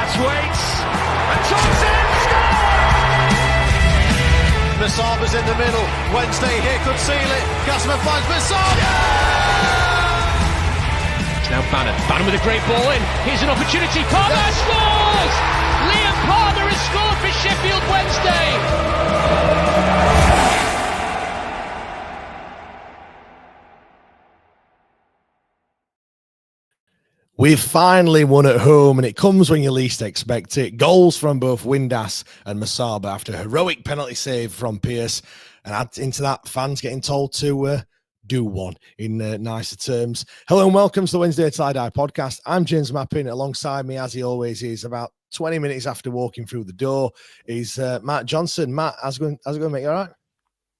Windass waits, and Thompson scores! Musaba's in the middle. Wednesday here could seal it. Gassman finds Musaba. It's now Bannon. Bannon with a great ball in. Here's an opportunity. Palmer scores! Liam Palmer has scored for Sheffield Wednesday. We've finally won at home, and it comes when you least expect it. Goals from both Windass and Musaba after a heroic penalty save from Pearce. And add into that, fans getting told to do one in nicer terms. Hello and welcome to the Wednesday Tie-Dye podcast. I'm James Mappin. Alongside me, as he always is, about 20 minutes after walking through the door, is Matt Johnson. Matt, how's it going, mate? You all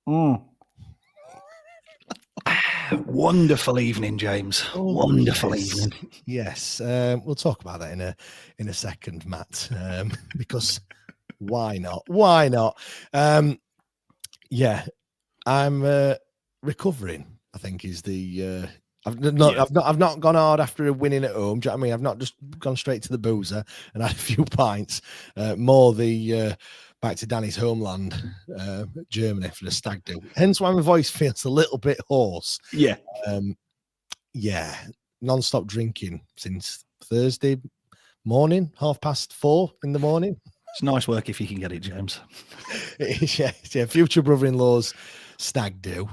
right? Wonderful evening, James. Wonderful evening. Yes, we'll talk about that in a second, Matt. Because why not? Why not? Yeah, I'm recovering. I think is the. I've not gone hard after a winning at home. Do you know what I mean? I've not just gone straight to the boozer and had a few pints. More the. Back to Danny's homeland, Germany, for the stag do. Hence why my voice feels a little bit hoarse. Yeah. Non-stop drinking since Thursday morning, 4:30 in the morning. It's nice work if you can get it, James. yeah. Future brother-in-law's stag do.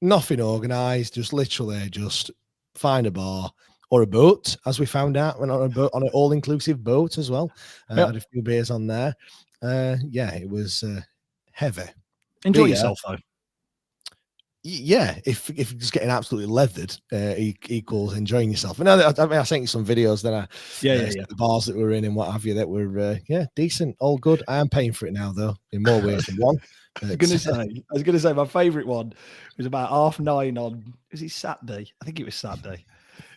Nothing organised, just literally just find a bar or a boat, as we found out. Went on a boat, on an all-inclusive boat as well. Had a few beers on there. It was heavy. Enjoy yourself though. Yeah, if you're just getting absolutely leathered, equals enjoying yourself. And I sent you some videos that the bars that we're in and what have you that were decent, all good. I am paying for it now though, in more ways than one. I was gonna say my favourite one was about 9:30 on. Was it Saturday? I think it was Saturday.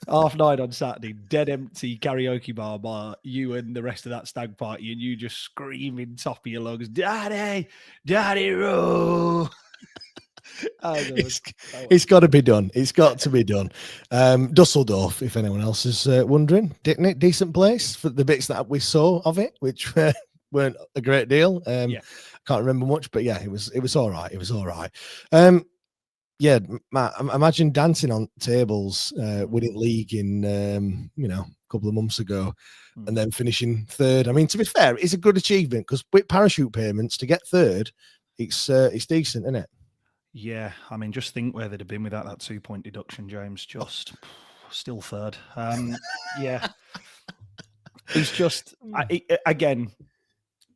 9:30 on Saturday, dead empty karaoke bar, you and the rest of that stag party, and you just screaming top of your lungs, "Daddy, Daddy, roll!" It's got to be done. It's got to be done. Dusseldorf, if anyone else is wondering, decent place for the bits that we saw of it, which weren't a great deal. Can't remember much, but it was all right. It was all right. Yeah, Matt, imagine dancing on tables, winning league in, a couple of months ago and then finishing third. I mean, to be fair, it's a good achievement because with parachute payments to get third, it's decent, isn't it? Yeah, I mean, just think where they'd have been without that 2-point deduction, James. Just still third. It's just, again,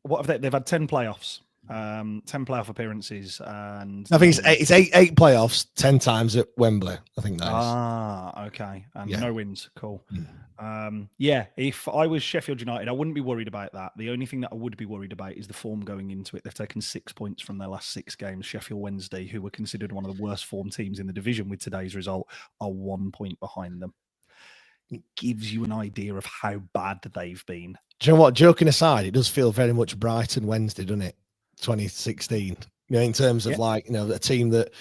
what have they've had 10 playoffs. 10 playoff appearances, and I think it's eight playoffs, 10 times at Wembley. I think that is. Okay, and no wins. Cool. If I was Sheffield United, I wouldn't be worried about that. The only thing that I would be worried about is the form going into it. They've taken 6 points from their last 6 games. Sheffield Wednesday, who were considered one of the worst form teams in the division with today's result, are 1 point behind them. It gives you an idea of how bad they've been. Do you know what? Joking aside, it does feel very much Brighton Wednesday, doesn't it? 2016, in terms of a team that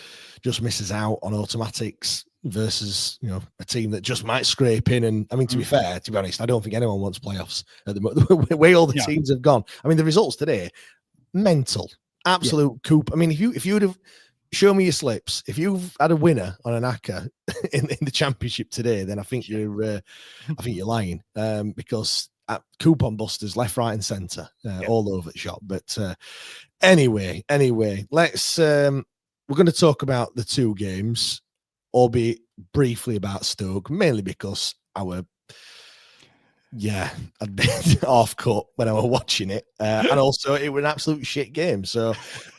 just misses out on automatics versus a team that just might scrape in. And I mean, to be honest, I don't think anyone wants playoffs at the moment. The way all the teams have gone. I mean, the results today, mental, absolute coup. I mean, if you would have shown me your slips, if you've had a winner on an ACCA in the championship today, then I think you're lying, because coupon busters left, right, and centre, all over the shop. But anyway, let's we're going to talk about the 2 games, albeit briefly about Stoke, mainly because I'd been off cut when I was watching it, and also it was an absolute shit game. So,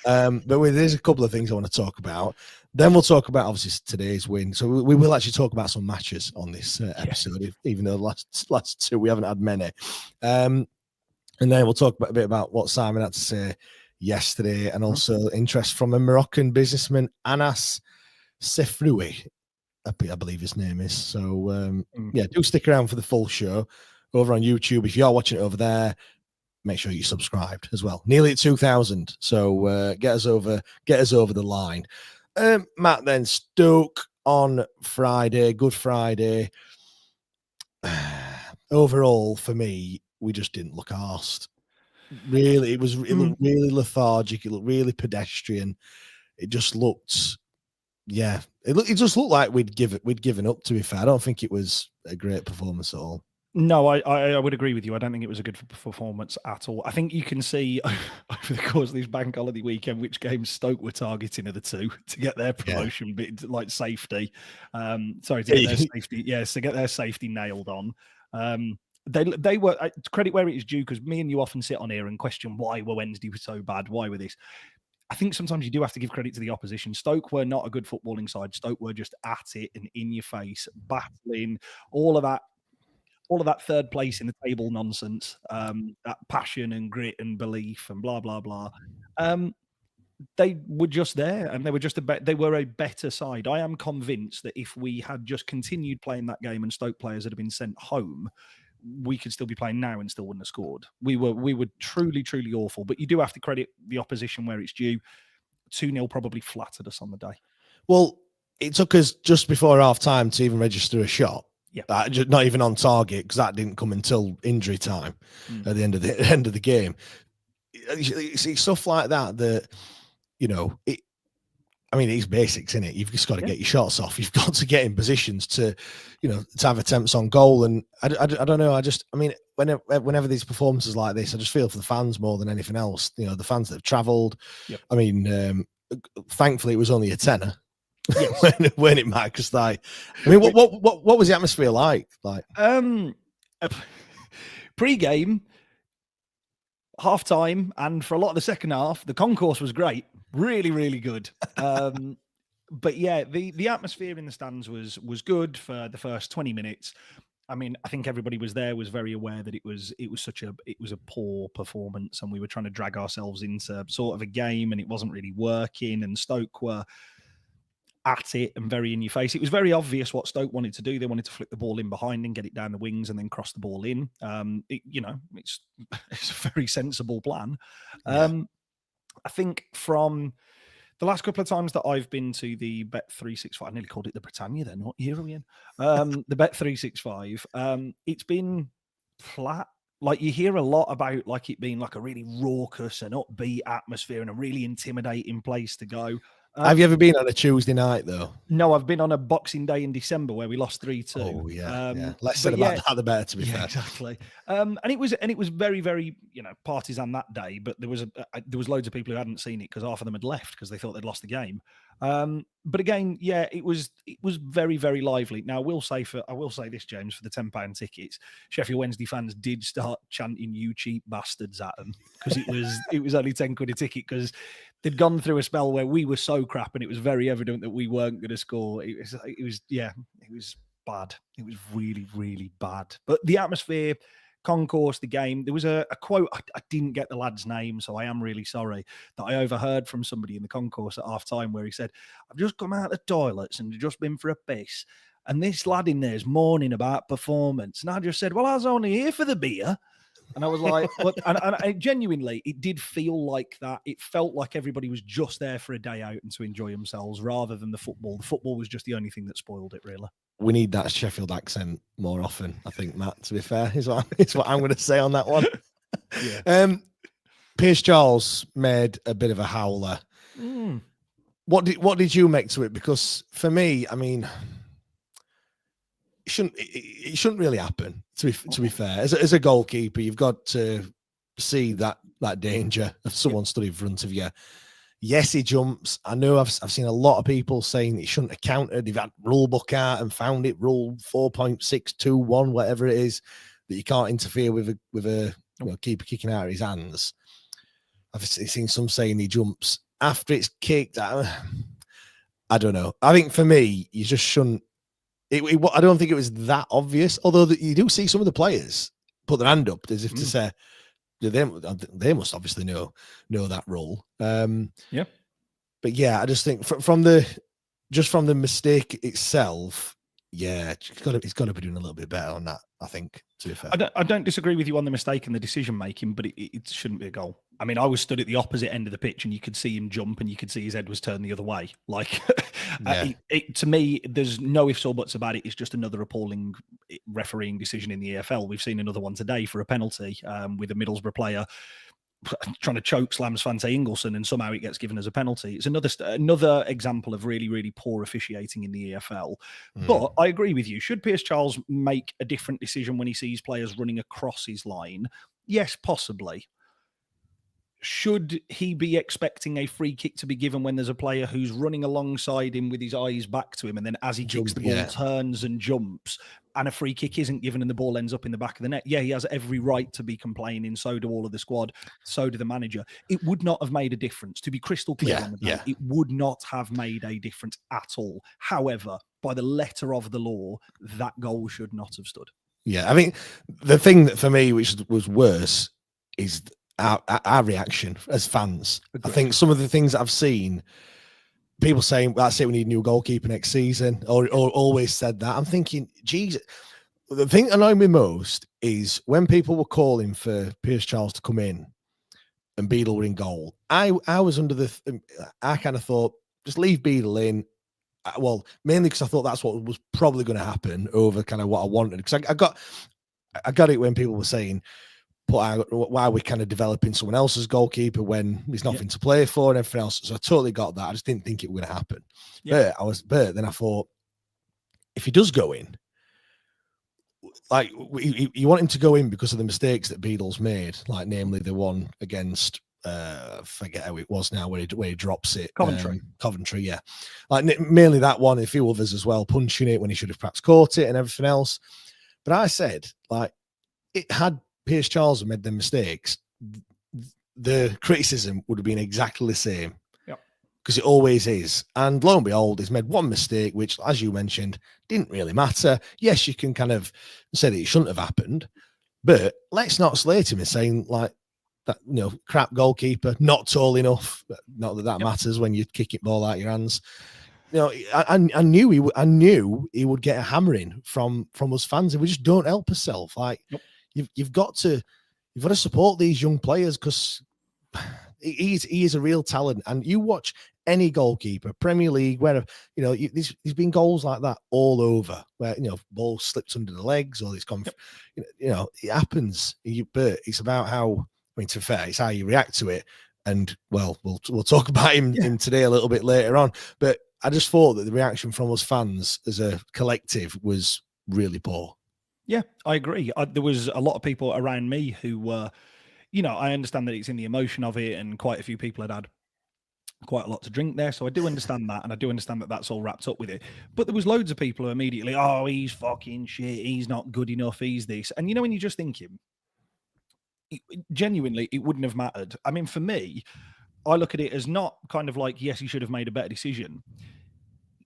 but there's a couple of things I want to talk about. Then we'll talk about obviously today's win. So we will actually talk about some matches on this episode, even though the last 2 we haven't had many. And then we'll talk a bit about what Simon had to say yesterday, and also interest from a Moroccan businessman, Anas Sefroui, I believe his name is. So do stick around for the full show over on YouTube. If you are watching it over there, make sure you're subscribed as well. Nearly at 2,000. So get us over the line. Matt, then Stoke on Friday, Good Friday. Overall, for me, we just didn't look arsed. Really, it looked really lethargic. It looked really pedestrian. It just looked, it just looked like we'd given up. To be fair, I don't think it was a great performance at all. No, I would agree with you. I don't think it was a good performance at all. I think you can see over the course of this bank holiday weekend which games Stoke were targeting of the two to get their promotion bit, like safety. To get their safety, to get their safety nailed on. They were, credit where it is due, because me and you often sit on here and question why were Wednesday so bad, why were this. I think sometimes you do have to give credit to the opposition. Stoke were not a good footballing side. Stoke were just at it and in your face, battling, all of that third place in the table nonsense, that passion and grit and belief and blah, blah, blah. They were just there, and they were just they were a better side. I am convinced that if we had just continued playing that game and Stoke players had been sent home, we could still be playing now and still wouldn't have scored. We were truly, truly awful. But you do have to credit the opposition where it's due. 2-0 probably flattered us on the day. Well, it took us just before half time to even register a shot. Yeah, not even on target, because that didn't come until injury time at the end of the game. It's stuff like that it's basics, isn't it? You've just got to get your shots off. You've got to get in positions to have attempts on goal. And I don't know. Whenever these performances like this, I just feel for the fans more than anything else. The fans that have travelled. Yep. Thankfully, it was only a tenner. Yes. when it matters. What was the atmosphere like? Pre-game, half-time, and for a lot of the second half, the concourse was great. Really, really good. But yeah, the atmosphere in the stands was good for the first 20 minutes. I think everybody was very aware that it was a poor performance, and we were trying to drag ourselves into sort of a game, and it wasn't really working, and Stoke were at it and very in your face. It was very obvious what Stoke wanted to do. They wanted to flick the ball in behind and get it down the wings and then cross the ball in. It's a very sensible plan. I think from the last couple of times that I've been to the Bet365, I nearly called it the Britannia then. What year are we in? The Bet365, it's been flat. Like, you hear a lot about like it being like a really raucous and upbeat atmosphere and a really intimidating place to go. Have you ever been on a Tuesday night though? No, I've been on a Boxing Day in December where we lost 3-2. Oh yeah. Less said about that, the better. To be fair, exactly. And it was very, very partisan that day. But there was loads of people who hadn't seen it because half of them had left because they thought they'd lost the game. But again, it was very, very lively. Now, I will say this, James, for the £10 tickets, Sheffield Wednesday fans did start chanting "You cheap bastards" at them because it was only £10 a ticket, because they'd gone through a spell where we were so crap and it was very evident that we weren't going to score. It was bad. It was really, really bad. But the atmosphere, concourse, the game, there was a quote, I didn't get the lad's name, so I am really sorry, that I overheard from somebody in the concourse at half time, where he said, "I've just come out of the toilets and just been for a piss, and this lad in there is moaning about performance." And I just said, "Well, I was only here for the beer." And I was like, what? And genuinely, it did feel like that. It felt like everybody was just there for a day out and to enjoy themselves rather than the football. The football was just the only thing that spoiled it, really. We need that Sheffield accent more often, I think, Matt, to be fair, is what I'm going to say on that one. Yeah. Pierce Charles made a bit of a howler. What did you make to it? Because for me, it shouldn't really happen, to be fair. As a goalkeeper, you've got to see that danger of someone stood in front of you. Yes, he jumps. I know I've seen a lot of people saying he shouldn't have countered. They've had rule book out and found it, rule 4.621, whatever it is, that you can't interfere with a keeper kicking out of his hands. I've seen some saying he jumps after it's kicked. I don't know. I think for me, you just shouldn't. I don't think it was that obvious, although you do see some of the players put their hand up as if to say they must obviously know that rule. But yeah, I just think from the mistake itself, Yeah, he's got to be doing a little bit better on that, I think, to be fair. I don't disagree with you on the mistake and the decision making, but it shouldn't be a goal. I mean, I was stood at the opposite end of the pitch and you could see him jump and you could see his head was turned the other way. Like, to me, there's no ifs or buts about it. It's just another appalling refereeing decision in the EFL. We've seen another one today for a penalty with a Middlesbrough player trying to choke slam Svante Ingolson, and somehow it gets given as a penalty. It's another example of really, really poor officiating in the EFL. But I agree with you. Should Pierce Charles make a different decision when he sees players running across his line? Yes, possibly. Should he be expecting a free kick to be given when there's a player who's running alongside him with his eyes back to him, and then as he kicks the ball, turns and jumps, and a free kick isn't given and the ball ends up in the back of the net? Yeah, he has every right to be complaining. So do all of the squad. So do the manager. It would not have made a difference. To be crystal clear on the day, it would not have made a difference at all. However, by the letter of the law, that goal should not have stood. Yeah, I mean, the thing that for me, which was worse, is our reaction as fans. Agreed. I think some of the things that I've seen, people saying, that's it, we need a new goalkeeper next season, or always said that. I'm thinking, geez, the thing that annoyed me most is when people were calling for Pierce Charles to come in and Beadle were in goal. I was under I kind of thought, just leave Beadle in. Well, mainly because I thought that's what was probably going to happen over kind of what I wanted. Because I got it when people were saying, why are we kind of developing someone else's goalkeeper when there's nothing to play for and everything else? So I totally got that. I just didn't think it was going to happen. Yeah. But then I thought, if he does go in, like you want him to go in because of the mistakes that Beadle's made, like namely the one against forget how it was now where he drops it. Coventry, yeah. Like mainly that one, a few others as well, punching it when he should have perhaps caught it and everything else. But I said, like, it had Pierce Charles made them mistakes, the criticism would have been exactly the same. Because it always is. And lo and behold, he's made one mistake, which, as you mentioned, didn't really matter. Yes, you can kind of say that it shouldn't have happened, but let's not slate him and saying like that, crap goalkeeper, not tall enough. Not that matters when you kick it ball out your hands. I knew he would get a hammering from us fans, and we just don't help ourselves. Like you've got to support these young players because he is a real talent. And you watch any goalkeeper, Premier League, where there's been goals like that all over, where ball slips under the legs or it's gone. It happens. But it's about how. I mean, to be fair, it's how you react to it. And well, we'll talk about him today a little bit later on. But I just thought that the reaction from us fans as a collective was really poor. Yeah, I agree. There was a lot of people around me who were, I understand that it's in the emotion of it, and quite a few people had quite a lot to drink there. So I do understand that, and I do understand that that's all wrapped up with it. But there was loads of people who immediately, oh, he's fucking shit, he's not good enough, he's this. And when you just think him, genuinely, it wouldn't have mattered. I mean, for me, I look at it as not kind of like, yes, he should have made a better decision.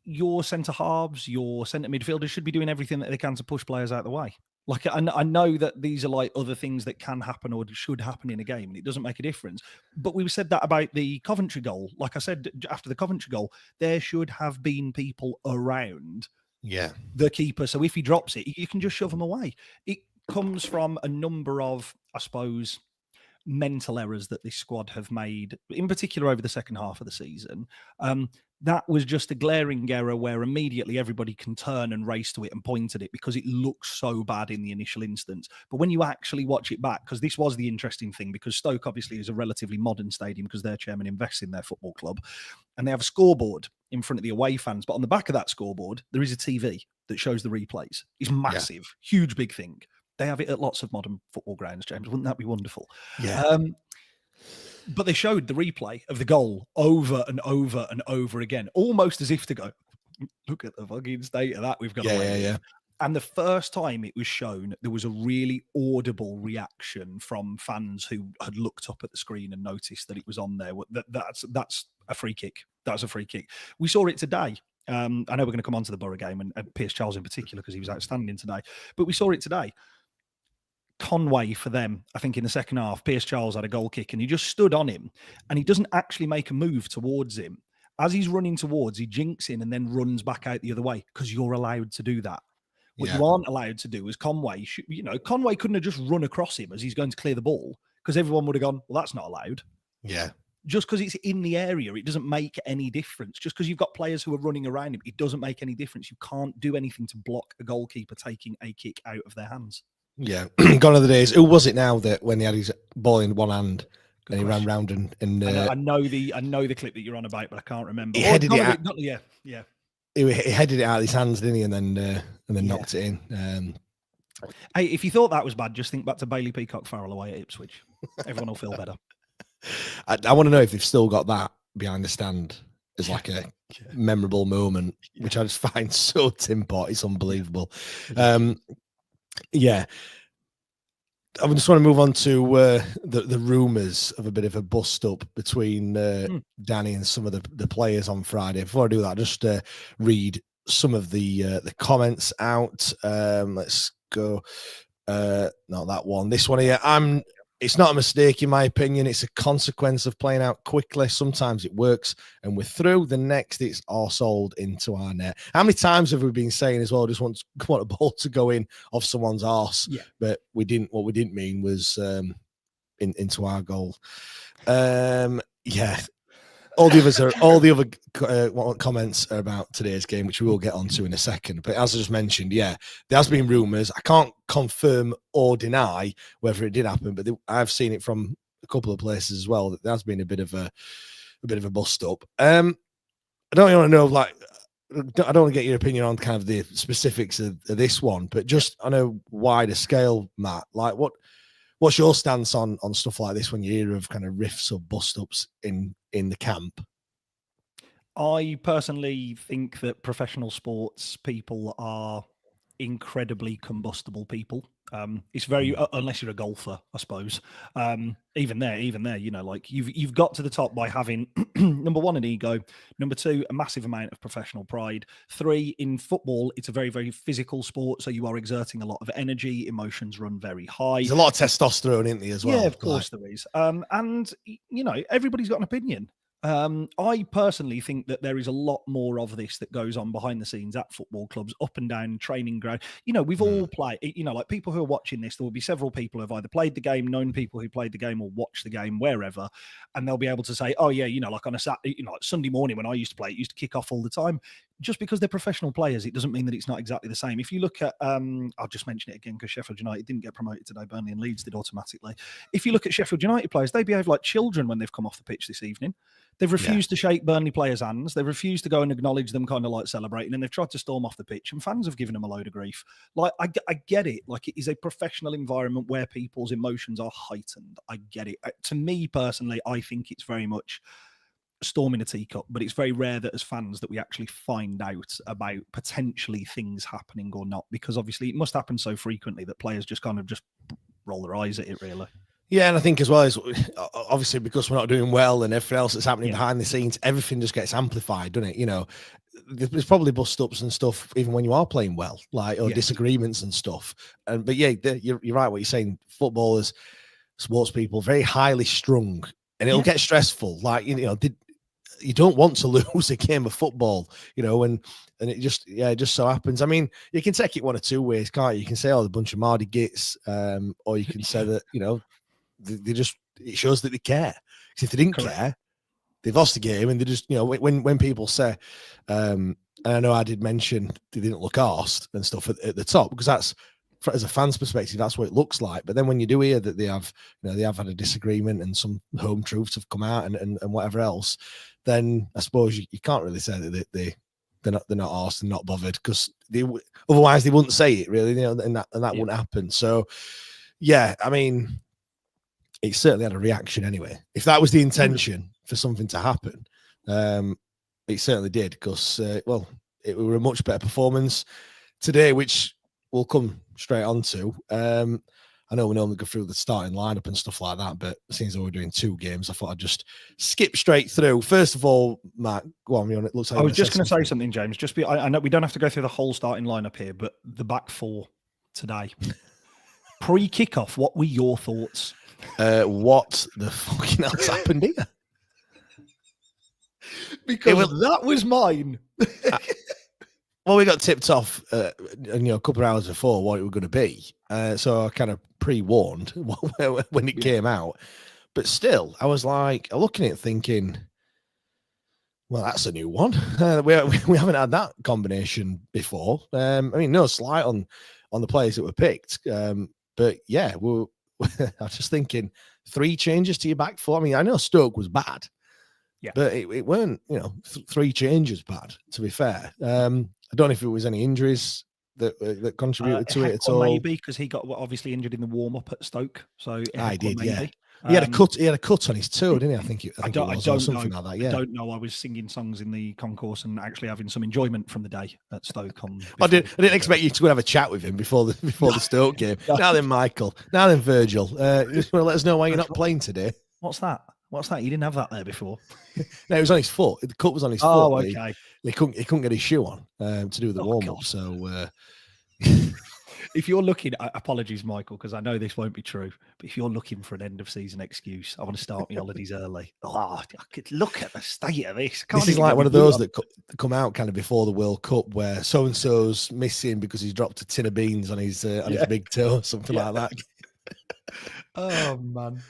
Your centre halves, your centre midfielders should be doing everything that they can to push players out of the way. Like, I know that these are like other things that can happen or should happen in a game, and it doesn't make a difference. But we said that about the Coventry goal. Like I said, after the Coventry goal, there should have been people around the keeper. So if he drops it, you can just shove him away. It comes from a number of, I suppose, mental errors that this squad have made, in particular over the second half of the season. That was just a glaring error where immediately everybody can turn and race to it and point at it because it looks so bad in the initial instance. But when you actually watch it back, because this was the interesting thing, because Stoke obviously is a relatively modern stadium because their chairman invests in their football club, and they have a scoreboard in front of the away fans. But on the back of that scoreboard, there is a TV that shows the replays. It's massive, huge, big thing. They have it at lots of modern football grounds, James. Wouldn't that be wonderful? Yeah. But they showed the replay of the goal over and over and over again, almost as if to go, look at the fucking state of that we've got away with. And the first time it was shown, there was a really audible reaction from fans who had looked up at the screen and noticed that it was on there. That's a free kick. That's a free kick. We saw it today. I know we're going to come on to the Borough game and Pierce Charles in particular because he was outstanding today. But we saw it today. Conway for them, I think in the second half, Pierce Charles had a goal kick and he just stood on him and he doesn't actually make a move towards him. as he's running towards, he jinks in and then runs back out the other way because you're allowed to do that. What you aren't allowed to do is Conway. Conway couldn't have just run across him as he's going to clear the ball because everyone would have gone, well, that's not allowed. Yeah. Just because it's in the area, it doesn't make any difference. Just because you've got players who are running around him, it doesn't make any difference. You can't do anything to block a goalkeeper taking a kick out of their hands. Yeah. Gone are the days. Who was it now that when he had his ball in one hand and he ran round and I know the clip that you're on about, but I can't remember. He headed it out. Yeah. He headed it out of his hands, didn't he? And then knocked it in. Hey, if you thought that was bad, just think back to Bailey Peacock Farrell away at Ipswich. Everyone will feel better. I want to know if they've still got that behind the stand as like a memorable moment, which I just find so Tim Pot. It's unbelievable. Yeah. I just want to move on to the rumours of a bit of a bust up between Danny and some of the players on Friday. Before I do that, just read some of the comments out. Let's go. Not that one. This one here. It's not a mistake, in my opinion. It's a consequence of playing out quickly. Sometimes it works and we're through. The next, it's all sold into our net. How many times have we been saying as well, just want a ball to go in off someone's arse? Yeah. But we didn't. What we didn't mean was into our goal. Yeah. All the other comments are about today's game, which we will get onto in a second. But as I just mentioned, yeah, there has been rumours. I can't confirm or deny whether it did happen, but I've seen it from a couple of places as well that there has been a bit of a bust up. I don't want to know, like, I don't want to get your opinion on kind of the specifics of this one, but just on a wider scale, Matt, like what's your stance on stuff like this when you hear of kind of riffs or bust-ups in the camp? I personally think that professional sports people are incredibly combustible people. It's very unless you're a golfer, I suppose. Even there, like you've got to the top by having number one, an ego, number two, a massive amount of professional pride. Three, in football, it's a very, very physical sport, so you are exerting a lot of energy. Emotions run very high. There's a lot of testosterone in there as well. Yeah, of course there is. And everybody's got an opinion. I personally think that there is a lot more of this that goes on behind the scenes at football clubs, up and down training ground. We've all played, like people who are watching this, there will be several people who have either played the game, known people who played the game, or watched the game wherever. And they'll be able to say, oh yeah, like on a Saturday, like Sunday morning when I used to play, it used to kick off all the time. Just because they're professional players, it doesn't mean that it's not exactly the same. If you look at, I'll just mention it again because Sheffield United didn't get promoted today. Burnley and Leeds did automatically. If you look at Sheffield United players, they behave like children when they've come off the pitch this evening. They've refused to shake Burnley players' hands. They've refused to go and acknowledge them, kind of like celebrating, and they've tried to storm off the pitch, and fans have given them a load of grief. Like, I get it. Like, it is a professional environment where people's emotions are heightened. I get it. To me, personally, I think it's very much storming a teacup, but it's very rare that as fans that we actually find out about potentially things happening or not, because obviously it must happen so frequently that players just kind of just roll their eyes at it, really. Yeah, and I think as well as obviously because we're not doing well and everything else that's happening behind the scenes, everything just gets amplified, doesn't it? There's probably bust-ups and stuff even when you are playing well, like or disagreements and stuff. But yeah, you're right what you're saying. Footballers, sports people, very highly strung, and it'll get stressful. Like you don't want to lose a game of football, and it just so happens. I mean, you can take it one or two ways, can't you? You can say, oh, a bunch of Mardy gits, or you can say that, it shows that they care. Because if they didn't care, they've lost the game, and they just, when people say, and I know I did mention they didn't look arsed and stuff at the top, because that's, as a fan's perspective, that's what it looks like. But then when you do hear that they have had a disagreement and some home truths have come out and whatever else, then I suppose you can't really say that they're not arsed and not bothered, because otherwise they wouldn't say it, really, and that wouldn't happen. So yeah, I mean, it certainly had a reaction anyway. If that was the intention for something to happen, it certainly did, because it were a much better performance today, which we'll come straight on to. I know we normally go through the starting lineup and stuff like that, but since we're doing two games, I thought I'd just skip straight through. First of all, Matt, go on. It looks like I was just going to say something, James. I know we don't have to go through the whole starting lineup here, but the back four today, pre-kickoff, what were your thoughts? What the fucking hell's happened here? because that was mine. Well, we got tipped off, a couple of hours before what it was going to be. So I kind of pre-warned when it came out. But still, I was like, looking at it thinking, well, that's a new one. We haven't had that combination before. No slight on the players that were picked. But yeah, I was just thinking 3 changes to your back 4. I mean, I know Stoke was bad. Yeah, but it weren't, 3 changes bad, to be fair. I don't know if it was any injuries that contributed to it at all. Maybe because he got obviously injured in the warm up at Stoke. So I did, maybe. Yeah. He had a cut. He had a cut on his toe, didn't he? I think it was or something like that. Yeah. I don't know. I was singing songs in the concourse and actually having some enjoyment from the day at Stoke. I didn't expect you to go and have a chat with him before the Stoke game. Now then, Michael. Now then, Virgil. Just want to let us know why you're not playing today. What's that? You didn't have that there before. No, it was on his foot. The cut was on his foot. Oh, okay. He couldn't get his shoe on to do the warm up. So. If you're looking, apologies, Michael, because I know this won't be true, but if you're looking for an end of season excuse, I want to start my holidays early. I could look at the state of this. This is like one of those that come out kind of before the World Cup where so-and-so's missing because he's dropped a tin of beans on his big toe, something like that. Oh, man.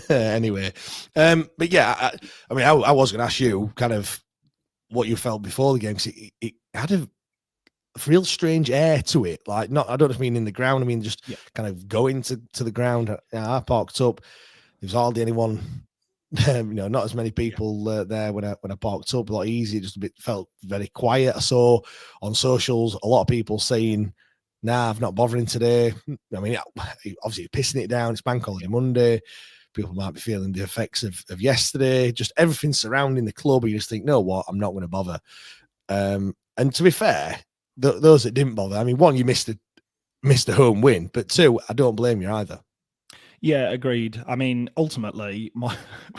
Anyway, but yeah, I was going to ask you kind of what you felt before the game, because it had a real strange air to it. Like, I don't just mean in the ground. I mean just kind of going to the ground. I parked up. There was hardly anyone. Not as many people there when I parked up. A lot easier. Just felt very quiet. I saw on socials a lot of people saying, "Nah, I'm not bothering today." I mean, obviously pissing it down. It's Bank Holiday Monday. People might be feeling the effects of yesterday. Just everything surrounding the club. You just think, no, what? I'm not going to bother. And to be fair, those that didn't bother, I mean, 1, you missed a home win, but 2, I don't blame you either. Yeah, agreed. I mean, ultimately, when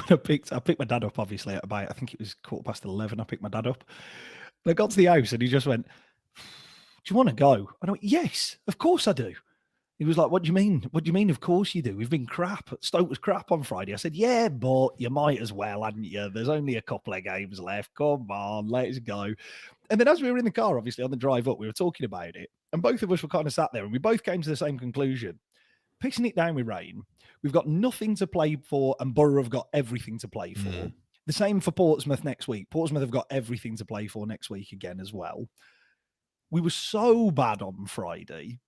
I picked my dad up, obviously, at about, I think it was 11:15. I picked my dad up. And I got to the house and he just went, "Do you want to go?" And I went, "Yes, of course I do." He was like, "What do you mean? What do you mean? Of course you do. We've been crap. Stoke was crap on Friday." I said, "Yeah, but you might as well, hadn't you? There's only a couple of games left. Come on, let's go." And then as we were in the car, obviously on the drive up, we were talking about it. And both of us were kind of sat there and we both came to the same conclusion. Pissing it down with rain. We've got nothing to play for and Borough have got everything to play for. The same for Portsmouth next week. Portsmouth have got everything to play for next week again as well. We were so bad on Friday.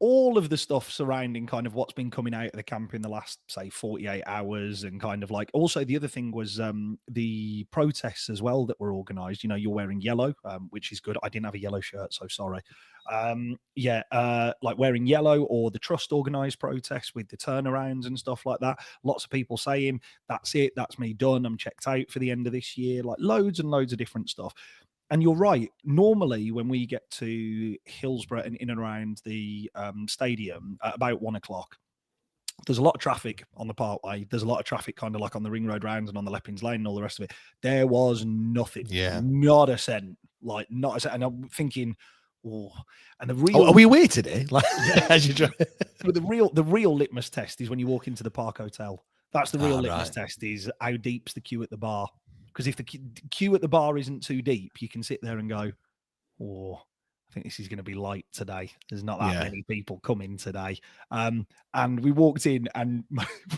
All of the stuff surrounding kind of what's been coming out of the camp in the last, say, 48 hours and kind of like, also the other thing was the protests as well that were organised. You're wearing yellow, which is good. I didn't have a yellow shirt, so sorry. Like wearing yellow, or the Trust organised protests with the turnarounds and stuff like that. Lots of people saying, "That's it, that's me done. I'm checked out for the end of this year." Like loads and loads of different stuff. And you're right. Normally, when we get to Hillsborough and in and around the stadium at about 1:00, there's a lot of traffic on the Parkway. There's a lot of traffic kind of like on the Ring Road rounds and on the Leppings Lane and all the rest of it. There was nothing. Yeah. Not a cent. Like, not a cent. And I'm thinking, oh, and the real... are we away today? Like, as you drive. But the real litmus test is when you walk into the Park Hotel. That's the real litmus test, is how deep's the queue at the bar. Because if the queue at the bar isn't too deep, you can sit there and go, "Oh, I think this is going to be light today. There's not that many people coming today." And we walked in and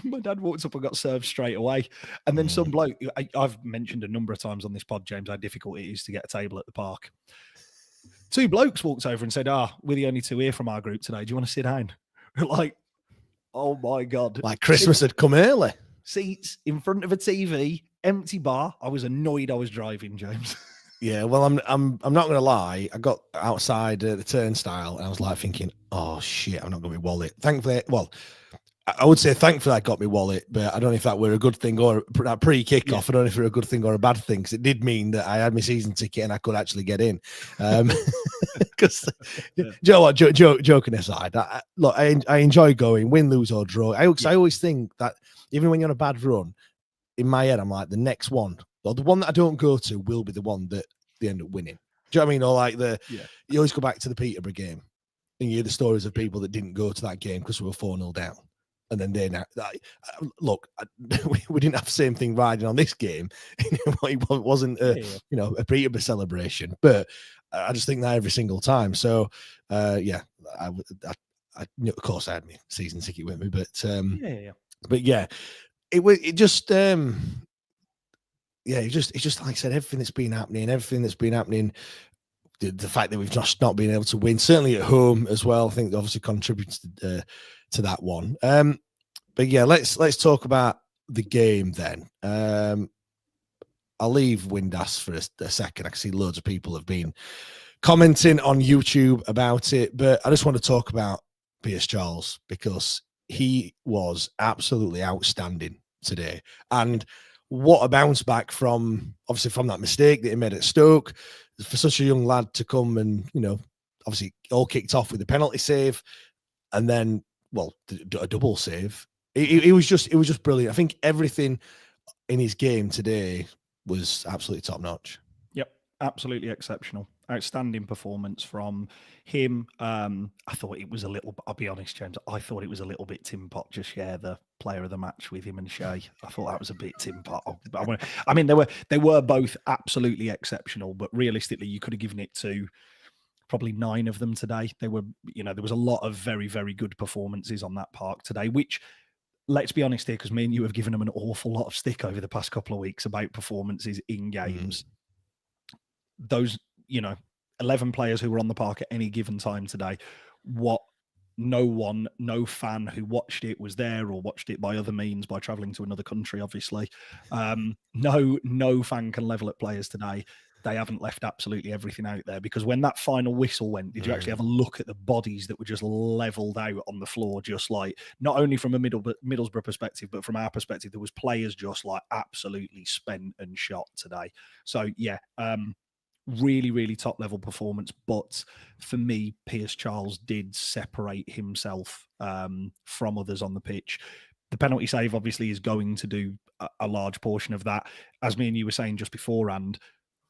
my dad walked up and got served straight away. And then some bloke, I've mentioned a number of times on this pod, James, how difficult it is to get a table at the park. 2 blokes walked over and said, "We're the only 2 here from our group today. Do you want to sit down?" We're like, oh my God. Like Christmas had come early. Seats in front of a TV, empty bar. I was annoyed I was driving, James. Yeah, well, I'm not gonna lie. I got outside the turnstile and I was like thinking, "Oh shit, I'm not got my wallet." Thankfully, well, I would say thankfully I got my wallet, but I don't know if that were a good thing or that pre-kickoff. I don't know if it were a good thing or a bad thing, because it did mean that I had my season ticket and I could actually get in. Because joking aside, look, I enjoy going, win, lose or draw. I always think that even when you're on a bad run, in my head, I'm like, the next one, or the one that I don't go to, will be the one that they end up winning. Do you know what I mean? Or like you always go back to the Peterborough game and you hear the stories of people that didn't go to that game because we were 4-0 down. And then look, we didn't have the same thing riding on this game. It wasn't a Peterborough celebration, but I just think that every single time. So I of course I had my season ticket with me, but it just like I said, everything that's been happening, the fact that we've just not been able to win, certainly at home as well, I think obviously contributes to that one. But yeah, let's talk about the game then. I'll leave Windass for a second. I can see loads of people have been commenting on YouTube about it, but I just want to talk about Piers Charles because he was absolutely outstanding today. And what a bounce back from that mistake that he made at Stoke, for such a young lad to come and, obviously all kicked off with the penalty save and then, a double save. It was just brilliant. I think everything in his game today was absolutely top notch. Yep, absolutely exceptional. Outstanding performance from him. I thought it was I'll be honest, James, I thought it was a little bit Tim Pot to share the player of the match with him and Shea. I thought that was a bit Tim Pot. I mean, they were both absolutely exceptional, but realistically, you could have given it to probably 9 of them today. There was a lot of very, very good performances on that park today, which, let's be honest here, because me and you have given them an awful lot of stick over the past couple of weeks about performances in games. Those, 11 players who were on the park at any given time today, no fan who watched it was there or watched it by other means, by traveling to another country, obviously. No fan can level at players today. They haven't left absolutely everything out there, because when that final whistle went, did you actually have a look at the bodies that were just leveled out on the floor? Just like, not only from a Middlesbrough perspective, but from our perspective, there was players just like absolutely spent and shot today. So yeah, really, really top level performance. But for me, Piers Charles did separate himself from others on the pitch. The penalty save obviously is going to do a large portion of that. As me and you were saying just beforehand,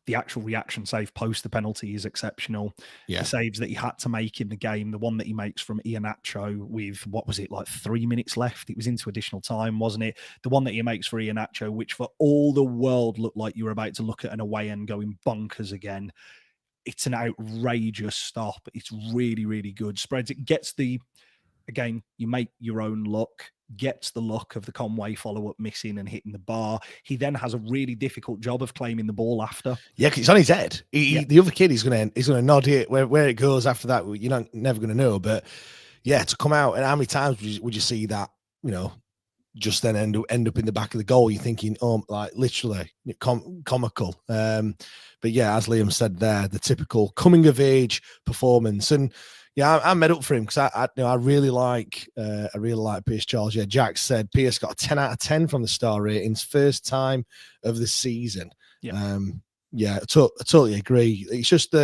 the actual reaction save post the penalty is exceptional. Yeah. The saves that he had to make in the game, the one that he makes from Iheanacho with, what was it, like 3 minutes left? It was into additional time, wasn't it? The one that he makes for Iheanacho, which for all the world looked like you were about to look at an away end going bonkers again. It's an outrageous stop. It's really, really good. Spreads it, gets again, you make your own luck, gets the luck of the Conway follow-up missing and hitting the bar. He then has a really difficult job of claiming the ball after. Yeah, because it's on his head. The other kid, he's gonna nod it. Where it goes after that, you're never going to know. But yeah, to come out, and how many times would you see that, just then end up in the back of the goal? You're thinking, like literally comical. But yeah, as Liam said there, the typical coming of age performance. And yeah, I'm made up for him because I really like Piers Charles. Yeah, Jack said Piers got a 10 out of 10 from the star ratings, first time of the season. Yeah, I totally agree. It's just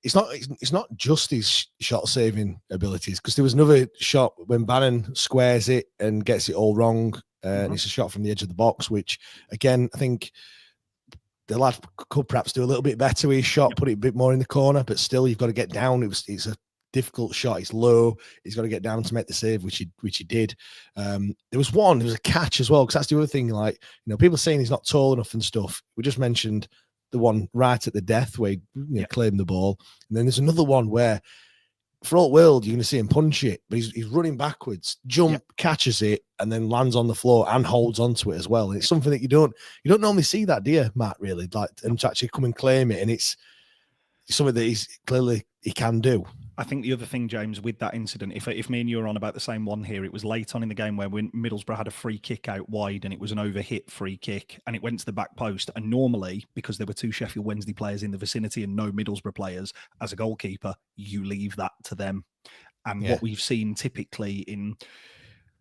it's not just his shot saving abilities, because there was another shot when Bannon squares it and gets it all wrong, and it's a shot from the edge of the box, which again I think the lad could perhaps do a little bit better with his shot, put it a bit more in the corner, but still you've got to get down. It's a difficult shot. It's low. He's got to get down to make the save, which he did. There was a catch as well, because that's the other thing. Like, people saying he's not tall enough and stuff. We just mentioned the one right at the death where he claimed the ball, and then there's another one where, for all world, you're going to see him punch it, but he's running backwards, catches it, and then lands on the floor and holds onto it as well. And it's something that you don't normally see that, do you, Matt? Really, like, and to actually come and claim it, and it's something that he can do. I think the other thing, James, with that incident, if me and you are on about the same one here, it was late on in the game where Middlesbrough had a free kick out wide, and it was an overhit free kick, and it went to the back post. And normally, because there were 2 Sheffield Wednesday players in the vicinity and no Middlesbrough players, as a goalkeeper, you leave that to them. And what we've seen typically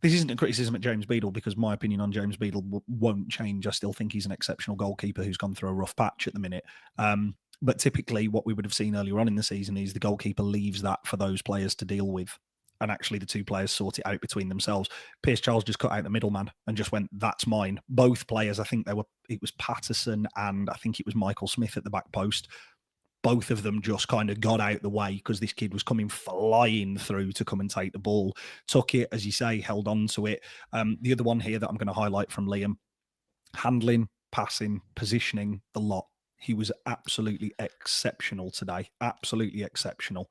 this isn't a criticism at James Beadle, because my opinion on James Beadle won't change. I still think he's an exceptional goalkeeper who's gone through a rough patch at the minute. But typically what we would have seen earlier on in the season is the goalkeeper leaves that for those players to deal with. And actually the 2 players sort it out between themselves. Piers Charles just cut out the middleman and just went, that's mine. Both players, I think it was Patterson and I think it was Michael Smith at the back post. both of them just kind of got out the way because this kid was coming flying through to come and take the ball. Took it, as you say, held on to it. The other one here that I'm going to highlight from Liam, handling, passing, positioning, the lot. He was absolutely exceptional today. Absolutely exceptional.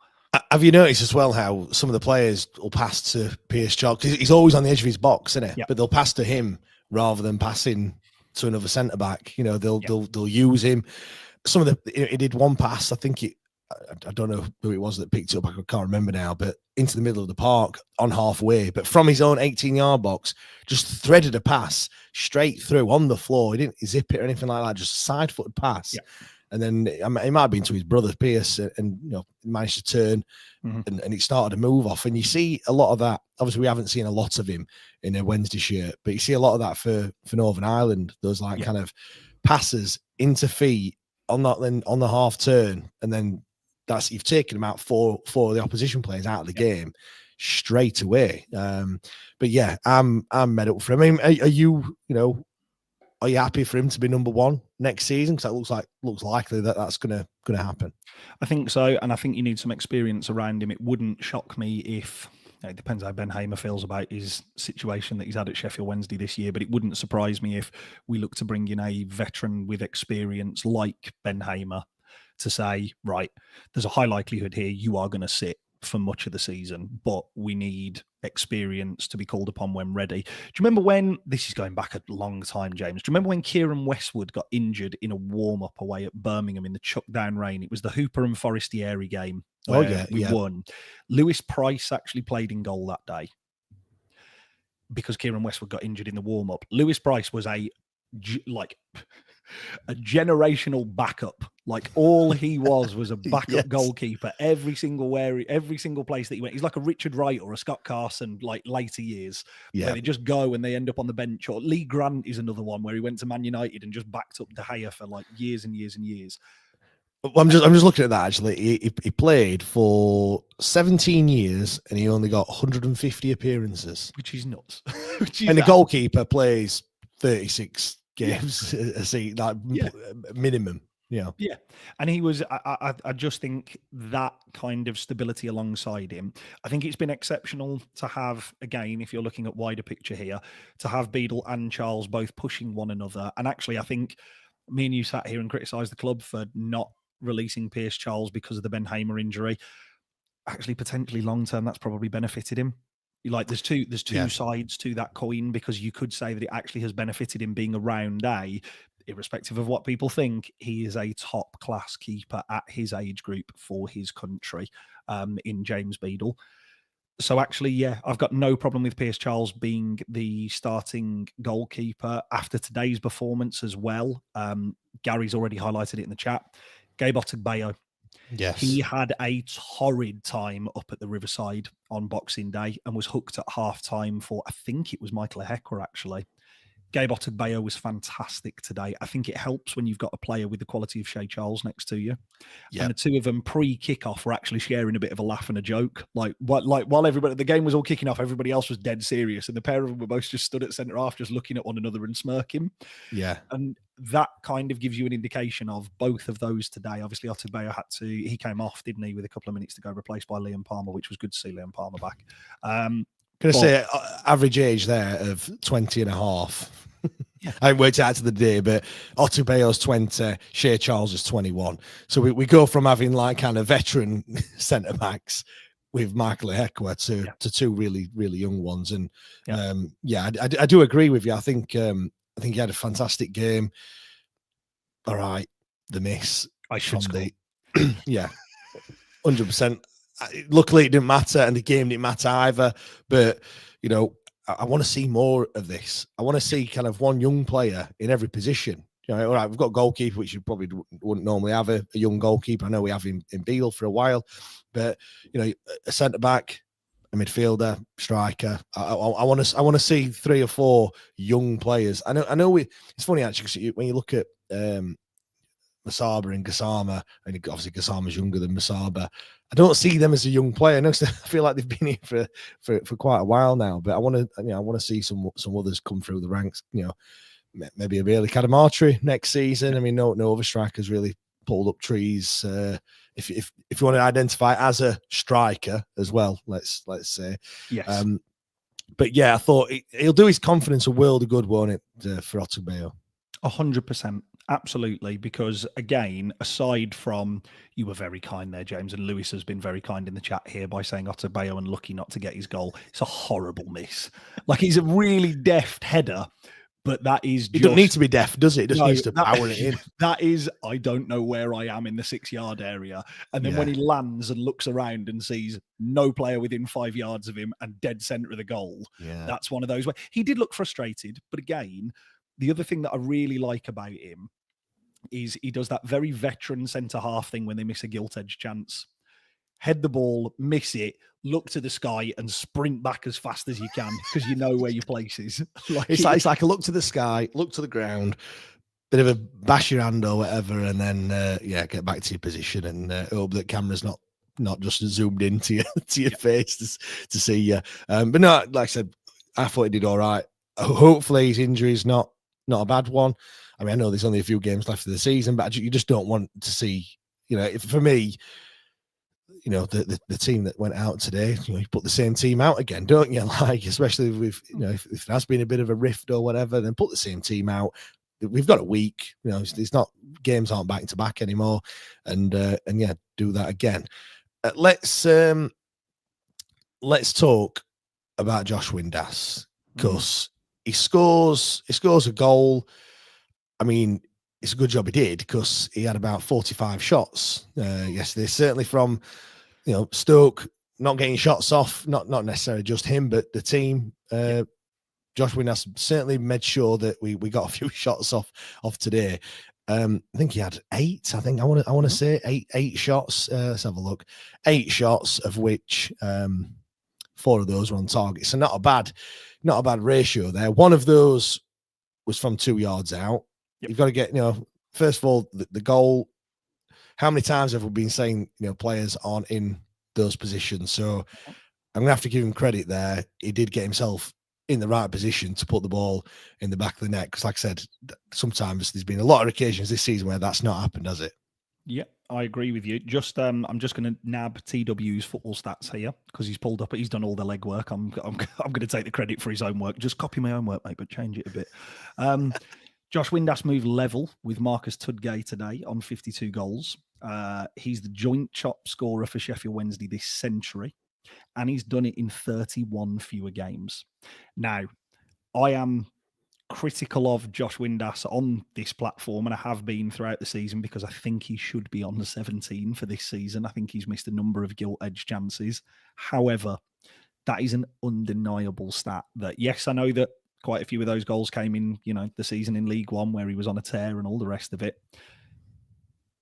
Have you noticed as well how some of the players will pass to Pierce Charles? Because he's always on the edge of his box, isn't it? Yep. But they'll pass to him rather than passing to another centre back. You know, they'll use him. Some of he did one pass. I think I don't know who it was that picked it up. I can't remember now. But into the middle of the park on halfway, but from his own 18-yard box, just threaded a pass straight through on the floor. He didn't zip it or anything like that. Just a side-footed pass. Yeah. And then it might have been to his brother Pierce, and managed to turn, and it started to move off. And you see a lot of that. Obviously, we haven't seen a lot of him in a Wednesday shirt, but you see a lot of that for Northern Ireland. Those kind of passes into feet on the half turn, and then you've taken them out four of the opposition players out of the game straight away. But yeah, I'm made up for him. I mean, are you happy for him to be number one next season? Because that looks likely that's gonna happen. I think so, and I think you need some experience around him. It wouldn't shock me if. It depends how Ben Hamer feels about his situation that he's had at Sheffield Wednesday this year, but it wouldn't surprise me if we look to bring in a veteran with experience like Ben Hamer to say, right, there's a high likelihood here you are going to sit for much of the season, but we need experience to be called upon when ready. Do you remember when, this is going back a long time, James, do you remember when Kieran Westwood got injured in a warm-up away at Birmingham in the chuck down rain? It was the Hooper and Forestieri game. We won. Lewis Price actually played in goal that day because Kieran Westwood got injured in the warm-up. Lewis Price was a generational backup. Like, all he was a backup goalkeeper every single place that he went. He's like a Richard Wright or a Scott Carson, like later years, where they just go and they end up on the bench. Or Lee Grant is another one where he went to Man United and just backed up De Gea for like years and years and years. Well, I'm just looking at that actually. He played for 17 years and he only got 150 appearances, which is nuts. And the goalkeeper plays 36 games a season, minimum. Yeah. And he was, I just think that kind of stability alongside him, I think it's been exceptional to have, again, if you're looking at wider picture here, to have Beadle and Charles both pushing one another. And actually, I think me and you sat here and criticised the club for not releasing Pierce Charles because of the Ben Hamer injury. Actually, potentially long term, that's probably benefited him. Like, there's two sides to that coin, because you could say that it actually has benefited him being around irrespective of what people think, he is a top class keeper at his age group for his country, in James Beadle. So actually, I've got no problem with Pierce Charles being the starting goalkeeper after today's performance as well. Gary's already highlighted it in the chat. Gabe Otegbayo. Yes. He had a torrid time up at the Riverside on Boxing Day and was hooked at half time for, I think it was Michael Ehekwa actually. Gabe Otegbayo was fantastic today. I think it helps when you've got a player with the quality of Shea Charles next to you. Yep. And the two of them pre-kickoff were actually sharing a bit of a laugh and a joke. Like while everybody, the game was all kicking off, everybody else was dead serious. And the pair of them were both just stood at centre half, just looking at one another and smirking. Yeah. And that kind of gives you an indication of both of those today. Obviously, Otegbayo he came off, didn't he, with a couple of minutes to go, replaced by Liam Palmer, which was good to see Liam Palmer back. Going to say average age there of 20 and a half. Yeah. I haven't worked it out to the day, but Otegbayo's 20, Shea Charles is 21. So we go from having like kind of veteran centre backs with Michael Ehekwa to two really, really young ones. And I do agree with you. I think he had a fantastic game. All right, the miss. I should score. 100%. Luckily, it didn't matter, and the game didn't matter either. But I want to see more of this. I want to see kind of one young player in every position. All right, we've got a goalkeeper, which you probably wouldn't normally have a young goalkeeper. I know we have him in Beale for a while, but a centre back, a midfielder, striker. I want to see 3 or 4 young players. I know. It's funny actually, because when you look at Musaba and Gassama, and obviously Gassama's younger than Musaba, I don't see them as a young player. I feel like they've been here for quite a while now. But I want to see some others come through the ranks. Maybe a really Cadamartri next season. I mean, no other strikers really pulled up trees. If you want to identify as a striker as well, let's say. Yes. But yeah, I thought he'll do his confidence a world of good, won't it, for Otagbeo? 100%. Absolutely. Because again, aside from, you were very kind there, James, and Lewis has been very kind in the chat here by saying Otagbeo and lucky not to get his goal. It's a horrible miss. Like, he's a really deft header, but that is It doesn't need to be deft, does it? It just needs to power it in. That is, I don't know where I am in the 6-yard area. And then when he lands and looks around and sees no player within 5 yards of him and dead centre of the goal, that's one of those where he did look frustrated. But again, the other thing that I really like about him is he does that very veteran centre-half thing when they miss a gilt-edge chance. Head the ball, miss it, look to the sky and sprint back as fast as you can because you know where your place is. It's like a look to the sky, look to the ground, bit of a bash your hand or whatever, and then get back to your position and hope that camera's not just zoomed into your face to see you. But no, like I said, I thought he did all right. Hopefully his injury is not a bad one. I mean, I know there's only a few games left of the season, but you just don't want to see, for me, the team that went out today, you put the same team out again, don't you? Like, especially with, if there has been a bit of a rift or whatever, then put the same team out. We've got a week, it's not, games aren't back to back anymore. And do that again. Let's talk about Josh Windass, because he scores a goal. I mean, it's a good job he did, because he had about 45 shots yesterday, certainly from, Stoke not getting shots off, not necessarily just him, but the team. Josh Windass certainly made sure that we got a few shots off today. I think he had 8. I think I want to say eight shots. Let's have a look. 8 shots, of which 4 of those were on target. So not a bad ratio there. One of those was from 2 yards out. You've got to get, first of all, the goal. How many times have we been saying, players aren't in those positions? So I'm going to have to give him credit there. He did get himself in the right position to put the ball in the back of the net. Because like I said, sometimes there's been a lot of occasions this season where that's not happened, has it? Yeah, I agree with you. Just I'm just going to nab TW's football stats here because he's pulled up. He's done all the legwork. I'm going to take the credit for his own work. Just copy my own work, mate, but change it a bit. Josh Windass moved level with Marcus Tudgay today on 52 goals. He's the joint top scorer for Sheffield Wednesday this century, and he's done it in 31 fewer games. Now, I am critical of Josh Windass on this platform, and I have been throughout the season, because I think he should be on the 17 for this season. I think he's missed a number of gilt-edge chances. However, that is an undeniable stat that, yes, I know that quite a few of those goals came in, the season in League One where he was on a tear and all the rest of it.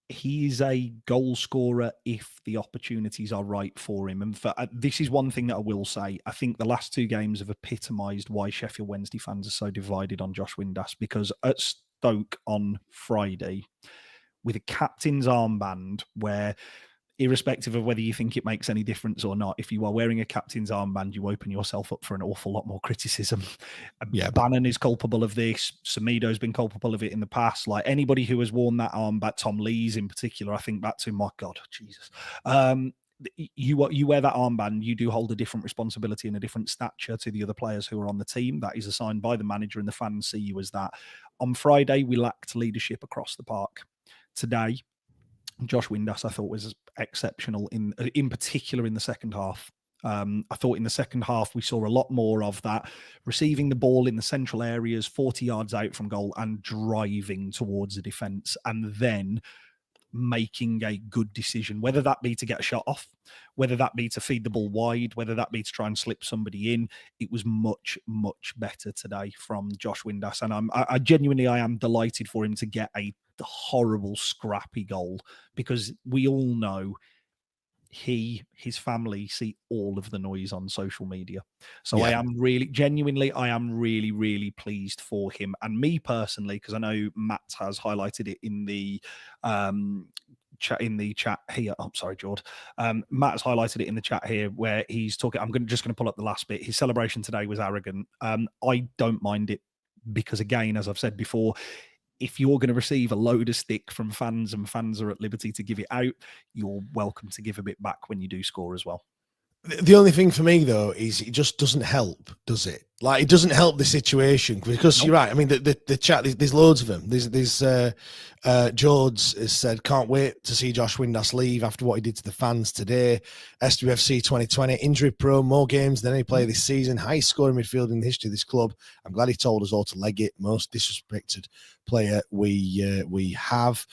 He's a goal scorer if the opportunities are right for him. And this is one thing that I will say. I think the last 2 games have epitomised why Sheffield Wednesday fans are so divided on Josh Windass, because at Stoke on Friday, with a captain's armband, where irrespective of whether you think it makes any difference or not, if you are wearing a captain's armband, you open yourself up for an awful lot more criticism. Bannon is culpable of this. Semedo's been culpable of it in the past. Like, anybody who has worn that armband, Tom Lees in particular, I think back to, my God, Jesus. You wear that armband, you do hold a different responsibility and a different stature to the other players who are on the team. That is assigned by the manager, and the fans see you as that. On Friday, we lacked leadership across the park. Today, Josh Windass, I thought, was exceptional in particular in the second half. I thought in the second half we saw a lot more of that, receiving the ball in the central areas, 40 yards out from goal, and driving towards the defence, and then making a good decision, whether that be to get a shot off, whether that be to feed the ball wide, whether that be to try and slip somebody in. It was much, much better today from Josh Windass, and I genuinely am delighted for him to get a horrible, scrappy goal, because we all know his family see all of the noise on social media. So I am really, genuinely, I am really, really pleased for him. And me personally, because I know Matt has highlighted it in the chat here. I'm sorry, Jord. Matt has highlighted it in the chat here where he's talking. I'm just going to pull up the last bit. His celebration today was arrogant. I don't mind it, because again, as I've said before, if you're going to receive a load of stick from fans and fans are at liberty to give it out, you're welcome to give a bit back when you do score as well. The only thing for me though is it just doesn't help, does it? Like it doesn't help the situation because you're right. I mean, the chat. There's loads of them. There's George has said can't wait to see Josh Windass leave after what he did to the fans today. SWFC 2020 injury prone, more games than any player this season. Highest scoring midfielder in the history of this club. I'm glad he told us all to leg it. Most disrespected player we have.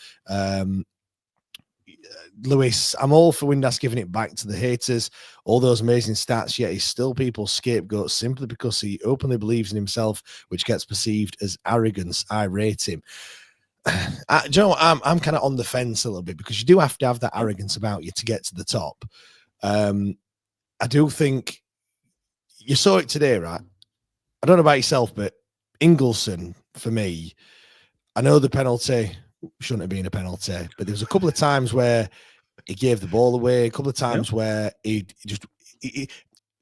Lewis, I'm all for Windass giving it back to the haters. All those amazing stats, yet he's still people's scapegoat simply because he openly believes in himself, which gets perceived as arrogance. I rate him. Do you know what? I'm kind of on the fence a little bit because you do have to have that arrogance about you to get to the top. I do think you saw it today, right? I don't know about yourself, but Ingleson, for me, I know the penalty shouldn't have been a penalty, but there was a couple of times where he gave the ball away, a couple of times where he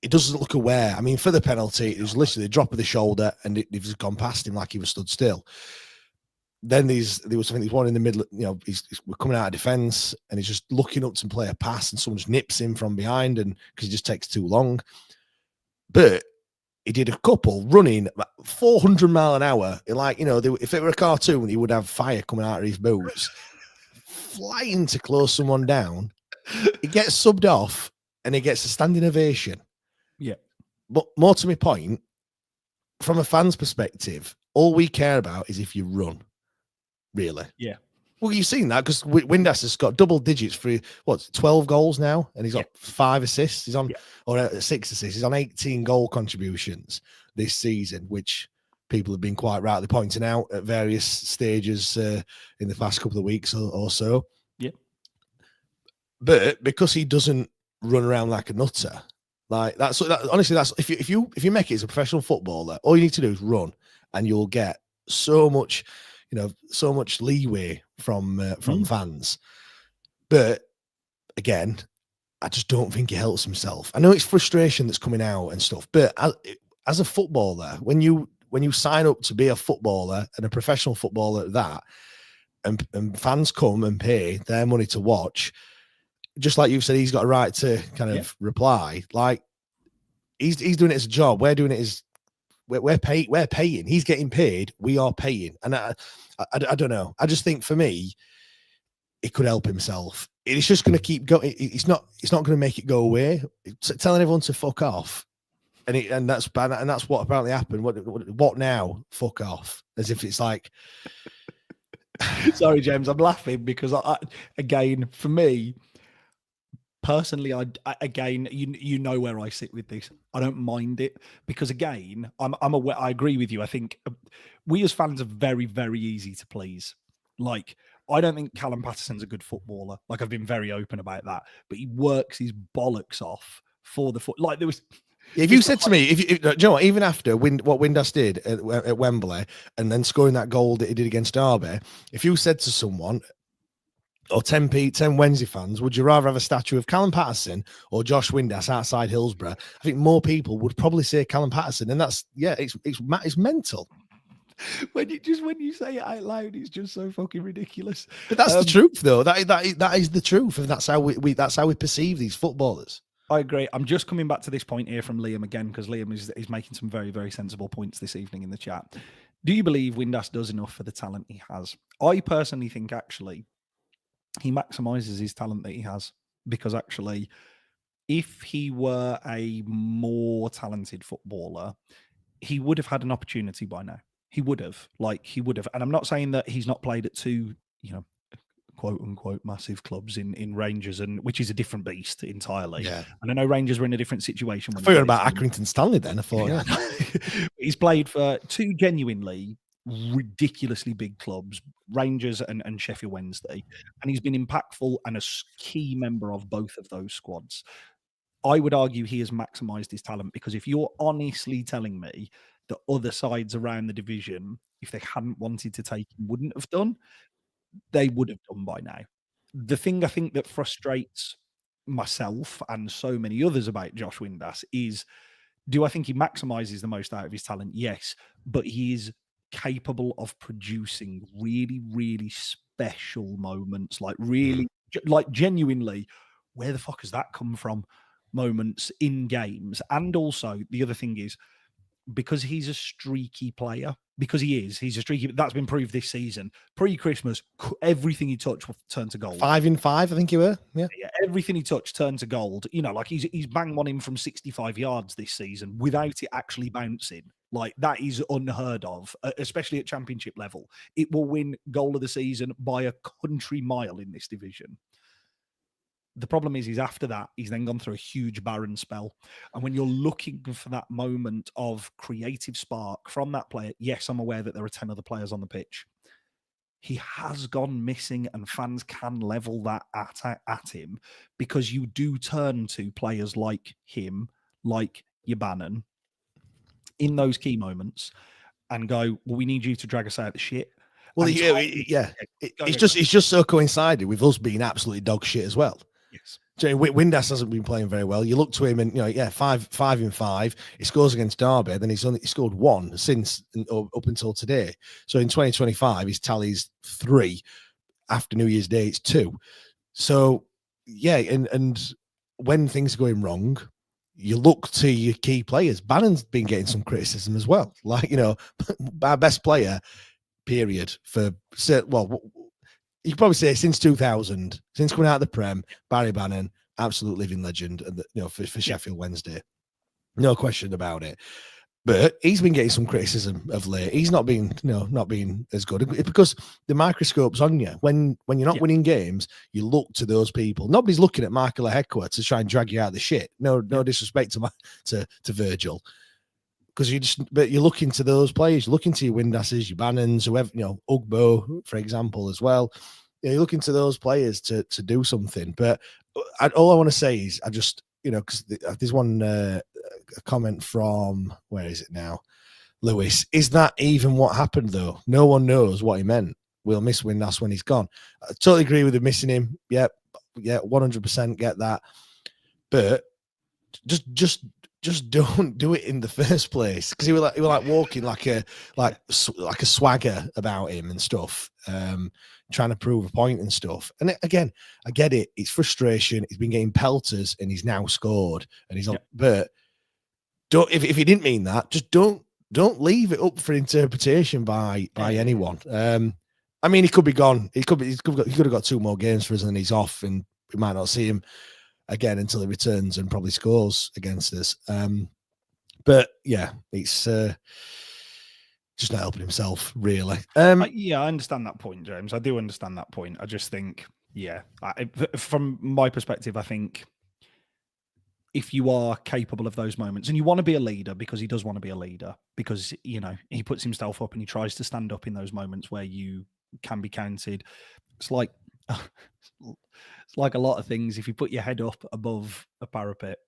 doesn't look aware. I mean, for the penalty, it was literally a drop of the shoulder and it was gone past him like he was stood still. Then there was something, there's one in the middle, we're coming out of defense and he's just looking up to play a pass and someone just nips him from behind and because he just takes too long. But he did a couple running 400 mile an hour. Like, if it were a cartoon, he would have fire coming out of his boots, flying to close someone down. He gets subbed off and he gets a standing ovation. Yeah. But more to my point, from a fan's perspective, all we care about is if you run, really. Yeah. Well, you've seen that because Windass has got double digits for 12 goals now, and he's got 5 assists. He's on or 6 assists. He's on 18 goal contributions this season, which people have been quite rightly pointing out at various stages in the past couple of weeks or so. Yeah. But because he doesn't run around like a nutter, like honestly, that's if you make it as a professional footballer, all you need to do is run, and you'll get so much. So much leeway from fans. But again, I just don't think he helps himself. I know it's frustration that's coming out and stuff, but as a footballer, when you sign up to be a footballer and a professional footballer at that, and fans come and pay their money to watch, just like you've said, he's got a right to kind of reply. Like he's doing it as a job. We're doing it as we're paying. He's getting paid. We are paying. And I don't know. I just think for me, he could help himself. It's just going to keep going. It's not going to make it go away. It's telling everyone to fuck off. And that's bad. And that's what apparently happened. What now? Fuck off. As if it's like. Sorry, James. I'm laughing because again, for me, personally, I again, you know where I sit with this. I don't mind it because again, I'm aware. I agree with you. I think we as fans are very, very easy to please. Like, I don't think Callum Patterson's a good footballer. Like, I've been very open about that, but he works his bollocks off for the foot. Like, there was. If you said to me, if you know what, even after what Windass did at Wembley and then scoring that goal that he did against Derby, if you said to someone, or 10 Wednesday fans, would you rather have a statue of Callum Patterson or Josh Windass outside Hillsborough? I think more people would probably say Callum Patterson, and that's it's mental. When you say it out loud, it's just so fucking ridiculous. But that's the truth, though. That is the truth, and that's how we perceive these footballers. I agree. I'm just coming back to this point here from Liam again because Liam is making some very, very sensible points this evening in the chat. Do you believe Windass does enough for the talent he has? I personally think actually he maximizes his talent that he has because actually if he were a more talented footballer, he would have had an opportunity by now. He would have. And I'm not saying that he's not played at two, quote unquote massive clubs in Rangers, and which is a different beast entirely. Yeah. And I know Rangers were in a different situation. I forgot about Accrington Stanley then. I thought he's played for two genuinely ridiculously big clubs, Rangers and Sheffield Wednesday, and he's been impactful and a key member of both of those squads. I would argue he has maximized his talent because if you're honestly telling me that other sides around the division, if they hadn't wanted to take him, wouldn't have done, they would have done by now. The thing I think that frustrates myself and so many others about Josh Windass is, do I think he maximizes the most out of his talent? Yes, but he is capable of producing really, really special moments, like really, like genuinely, where the fuck has that come from? Moments in games. And also, the other thing is, because he's a streaky player, he's a streaky, that's been proved this season. Pre-Christmas, everything he touched will turn to gold. 5 in 5, I think you were. Yeah. Everything he touched turned to gold. You know, like he's banged one in from 65 yards this season without it actually bouncing. Like, that is unheard of, especially at championship level. It will win goal of the season by a country mile in this division. The problem is after that, he's then gone through a huge barren spell. And when you're looking for that moment of creative spark from that player, yes, I'm aware that there are 10 other players on the pitch. He has gone missing, and fans can level that at him, because you do turn to players like him, like Yabanan, in those key moments and go, well, we need you to drag us out of the shit. Well, it's just so coincided with us being absolutely dog shit as well. Yes. So Windass hasn't been playing very well. You look to him and, 5 in 5. He scores against Derby. Then he scored 1 since up until today. So in 2025, his tally's 3. After New Year's Day, it's 2. So, yeah, and when things are going wrong, you look to your key players. Bannon's been getting some criticism as well. Like, our best player, period, you could probably say since 2000, since coming out of the Prem, Barry Bannon, absolute living legend, for Sheffield Wednesday. No question about it. But he's been getting some criticism of late. He's not been as good, because the microscope's on you. When you're not winning games, you look to those people. Nobody's looking at Michael Ehekwa to try and drag you out of the shit. No disrespect to Virgil. Because you're looking to those players, you're looking to your Windasses, your Bannons, whoever, Ugbo, for example, as well. You're looking to those players to do something. But all I want to say is, because there's one comment from, where is it now? Lewis. Is that even what happened, though? No one knows what he meant. We'll miss Windass when he's gone. I totally agree with him missing him. Yeah, 100% get that. But just don't do it in the first place, because he was like walking like a swagger about him and stuff, trying to prove a point and stuff. And again, I get it. It's frustration. He's been getting pelters and he's now scored and he's on. But don't, if he didn't mean that, just don't leave it up for interpretation by anyone. I mean, he could be gone. He could have got 2 more games for us and then he's off, and we might not see him again until he returns and probably scores against us. But yeah, it's just not helping himself, really. I understand that point, James. I do understand that point. I just think, from my perspective, I think if you are capable of those moments and you want to be a leader, because he does want to be a leader, because, he puts himself up and he tries to stand up in those moments where you can be counted. It's like a lot of things. If you put your head up above a parapet,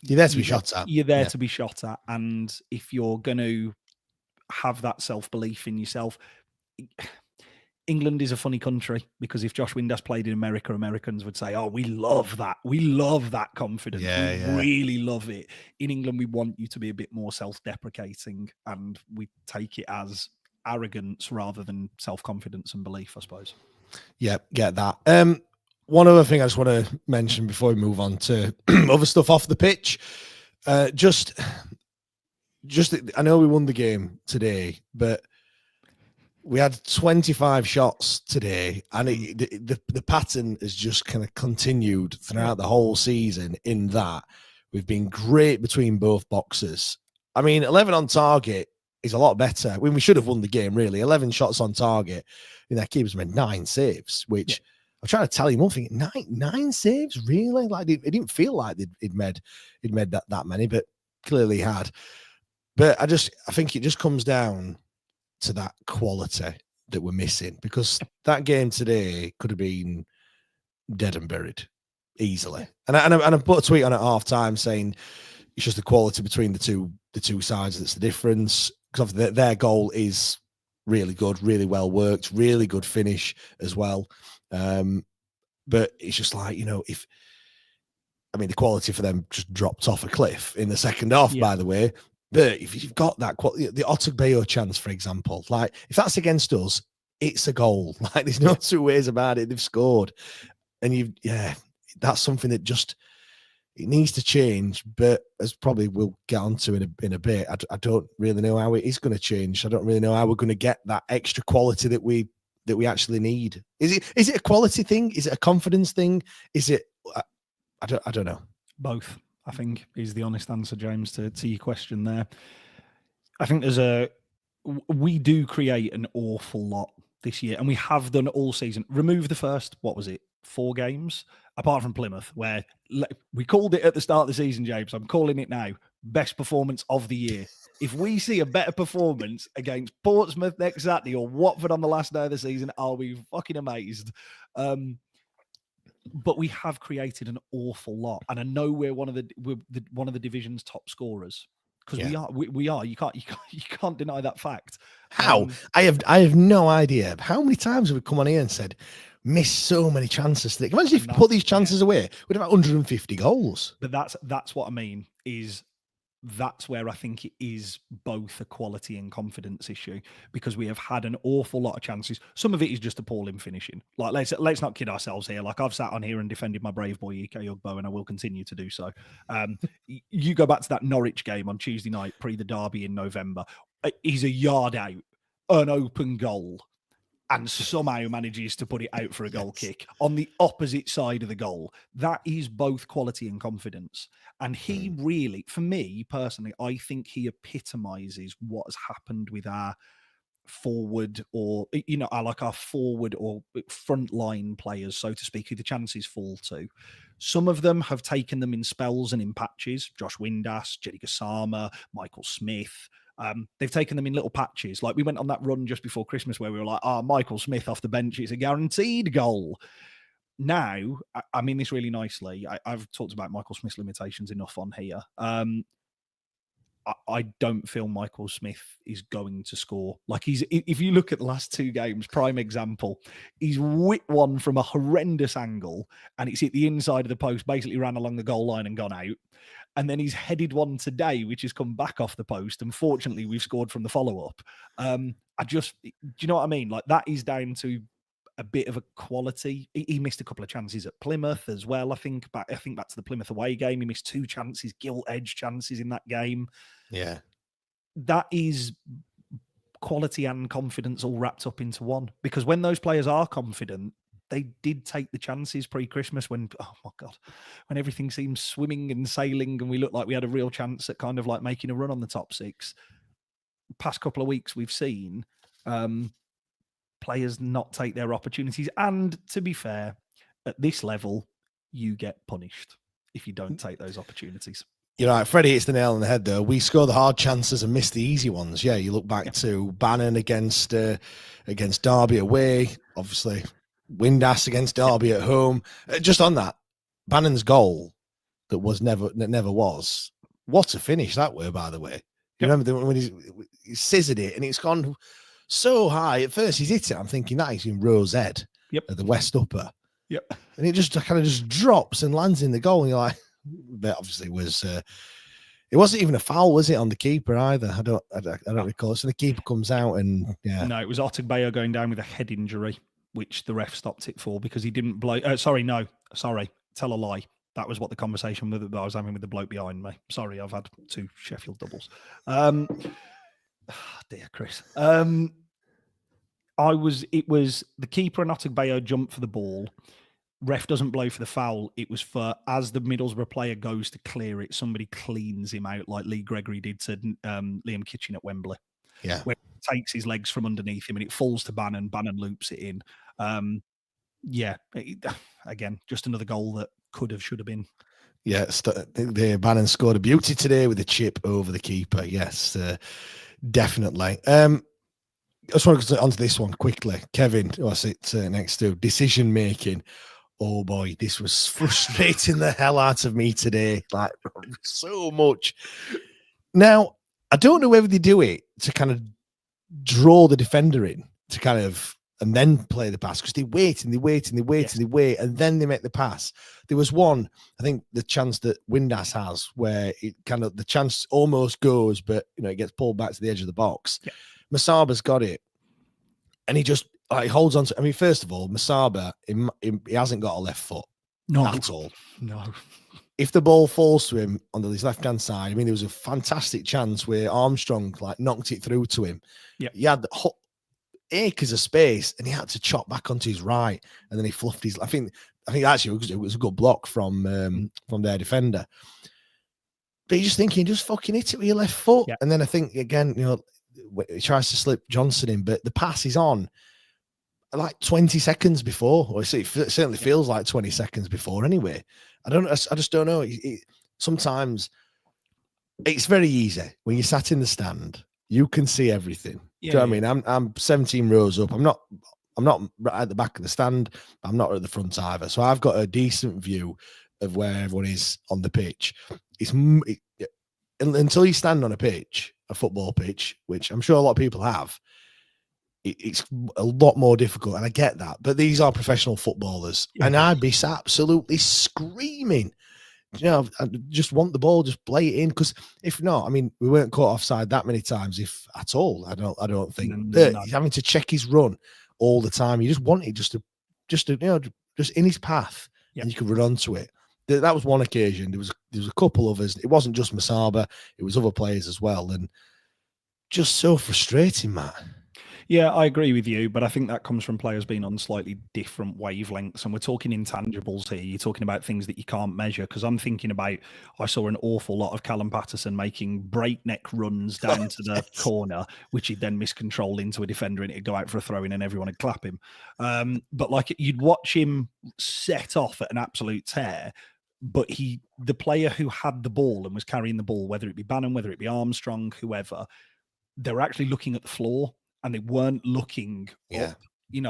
you're there to be shot at. You're there to be shot at. And if you're going to have that self-belief in yourself, England is a funny country, because if Josh Windass played in America, Americans would say, oh, we love that. We love that confidence. We really love it. In England, we want you to be a bit more self-deprecating, and we take it as arrogance rather than self-confidence and belief, I suppose. Yeah, get that. One other thing I just want to mention before we move on to other stuff off the pitch. Just I know we won the game today, but we had 25 shots today, and the pattern has just kind of continued throughout the whole season, in that we've been great between both boxes. I mean, 11 on target is a lot better. I mean, we should have won the game, really. 11 shots on target. That keeper's made 9 saves, which I'm trying to tell him one thing. 9 saves, really? Like, it didn't feel like he'd made that many, but clearly he had. But I think it just comes down to that quality that we're missing, because that game today could have been dead and buried easily. And I put a tweet on at half time saying it's just the quality between the two sides that's the difference, because their goal is really good, really well worked, really good finish as well. But it's just like, the quality for them just dropped off a cliff in the second half, by the way. But if you've got that quality, the Otagbeo chance, for example, like if that's against us, it's a goal. Like there's no two ways about it. They've scored, and that's something that just it needs to change. But as probably we'll get onto in a bit, I don't really know how it is going to change. I don't really know how we're going to get that extra quality that we actually need. Is it a quality thing? Is it a confidence thing? Is it? I don't know. Both, I think, is the honest answer, James, to your question there. I think we do create an awful lot this year, and we have done all season. Remove the first, 4 games, apart from Plymouth, where we called it at the start of the season, James. I'm calling it now. Best performance of the year. If we see a better performance against Portsmouth next Saturday or Watford on the last day of the season, I'll be fucking amazed. But we have created an awful lot, and I know we're one of the division's top scorers because we are. You can't deny that fact. How? I have no idea. How many times have we come on here and said missed so many chances? Imagine if you put these chances away, we'd have 150 goals. But that's what I mean. That's where I think it is both a quality and confidence issue, because we have had an awful lot of chances. Some of it is just appalling finishing. Like let's not kid ourselves here. Like I've sat on here and defended my brave boy Ike Ugbo, and I will continue to do so. You go back to that Norwich game on Tuesday night, pre the derby in November. He's a yard out, an open goal, and somehow manages to put it out for a goal kick on the opposite side of the goal. That is both quality and confidence. And he really, for me personally, I think he epitomizes what has happened with our forward or, our forward or frontline players, so to speak, who the chances fall to. Some of them have taken them in spells and in patches. Josh Windass, Jenny Gasama, Michael Smith. They've taken them in little patches. Like we went on that run just before Christmas where we were like, Michael Smith off the bench, it's a guaranteed goal. Now, I mean this really nicely. I've talked about Michael Smith's limitations enough on here. I don't feel Michael Smith is going to score. Like if you look at the last 2 games, prime example, he's whipped one from a horrendous angle and it's hit the inside of the post, basically ran along the goal line and gone out. And then he's headed one today, which has come back off the post. Unfortunately, we've scored from the follow-up. Do you know what I mean? Like that is down to a bit of a quality. He missed a couple of chances at Plymouth as well. I think back to the Plymouth away game. He missed 2 chances, gilt-edge chances in that game. Yeah. That is quality and confidence all wrapped up into one. Because when those players are confident, they did take the chances pre-Christmas when, oh my God, when everything seemed swimming and sailing and we looked like we had a real chance at kind of like making a run on the top 6. Past couple of weeks we've seen players not take their opportunities. And to be fair, at this level, you get punished if you don't take those opportunities. You're right. Freddie hits the nail on the head, though. We score the hard chances and miss the easy ones. Yeah, you look back to Bannon against Derby away, obviously. Windass against Derby at home. Just on that, Bannon's goal that never was. What a finish that were, by the way. You remember when he scissored it and it's gone so high. At first he's hit it. I'm thinking that is in Rose Ed at the West Upper. Yep. And it just kind of just drops and lands in the goal. And you're like, that obviously was. It wasn't even a foul, was it, on the keeper either? I don't recall. So the keeper comes out and no, it was Otagbeo going down with a head injury, which the ref stopped it for because he didn't blow. Tell a lie. That was what the conversation that I was having with the bloke behind me. Sorry, I've had 2 Sheffield doubles. Dear Chris. It was the keeper and Otagbeo jumped for the ball. Ref doesn't blow for the foul. It was for, as the Middlesbrough player goes to clear it, somebody cleans him out like Lee Gregory did to Liam Kitchen at Wembley. Yeah. Where he takes his legs from underneath him and it falls to Bannon. Bannon loops it in. Again, just another goal that should have been. Yeah, Bannon scored a beauty today with a chip over the keeper. Yes, definitely. I just want to go on to this one quickly. Kevin, who I sit next to, decision making. Oh boy, this was frustrating the hell out of me today. Like so much. Now, I don't know whether they do it to kind of draw the defender in, to kind of and then play the pass, because they wait and they wait and they wait and they wait, and then they make the pass. There was one, I think, the chance that Windass has where it kind of, the chance almost goes, but it gets pulled back to the edge of the box. Yeah. Musaba's got it, and he just he holds on to. I mean, first of all, Musaba, he hasn't got a left foot at all. No. If the ball falls to him on his left-hand side, I mean, there was a fantastic chance where Armstrong knocked it through to him. Yeah, he had acres of space, and he had to chop back onto his right, and then he fluffed his. I think actually it was a good block from their defender. But you're just thinking, just fucking hit it with your left foot, and then I think again, he tries to slip Johnson in, but the pass is on like 20 seconds before, or it certainly feels like 20 seconds before. Anyway, I just don't know. Sometimes it's very easy when you're sat in the stand. You can see everything. Do you know what I mean? I'm 17 rows up. I'm not right at the back of the stand. I'm not at the front either. So I've got a decent view of where everyone is on the pitch. Until you stand on a football pitch, which I'm sure a lot of people have, it's a lot more difficult. And I get that. But these are professional footballers. Yeah. And I'd be absolutely screaming. I just want the ball, just play it in. Because if not, I mean, we weren't caught offside that many times, if at all. I don't think he's having to check his run all the time. You just want it just in his path, and you can run onto it. That was one occasion. There was a couple others. It wasn't just Musaba; it was other players as well, and just so frustrating, Matt. Yeah, I agree with you, but I think that comes from players being on slightly different wavelengths, and we're talking intangibles here. You're talking about things that you can't measure, because I'm thinking about, I saw an awful lot of Callum Patterson making breakneck runs down to the corner, which he'd then miscontrol into a defender, and it'd go out for a throw-in and everyone would clap him. But you'd watch him set off at an absolute tear, but the player who had the ball and was carrying the ball, whether it be Bannon, whether it be Armstrong, whoever, they were actually looking at the floor. And they weren't looking up, I'm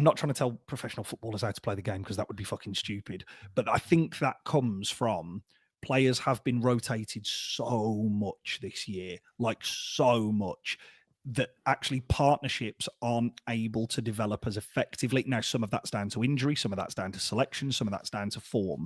not trying to tell professional footballers how to play the game, because that would be fucking stupid. But I think that comes from players have been rotated so much this year, so much, that actually partnerships aren't able to develop as effectively. Now, some of that's down to injury, some of that's down to selection, some of that's down to form.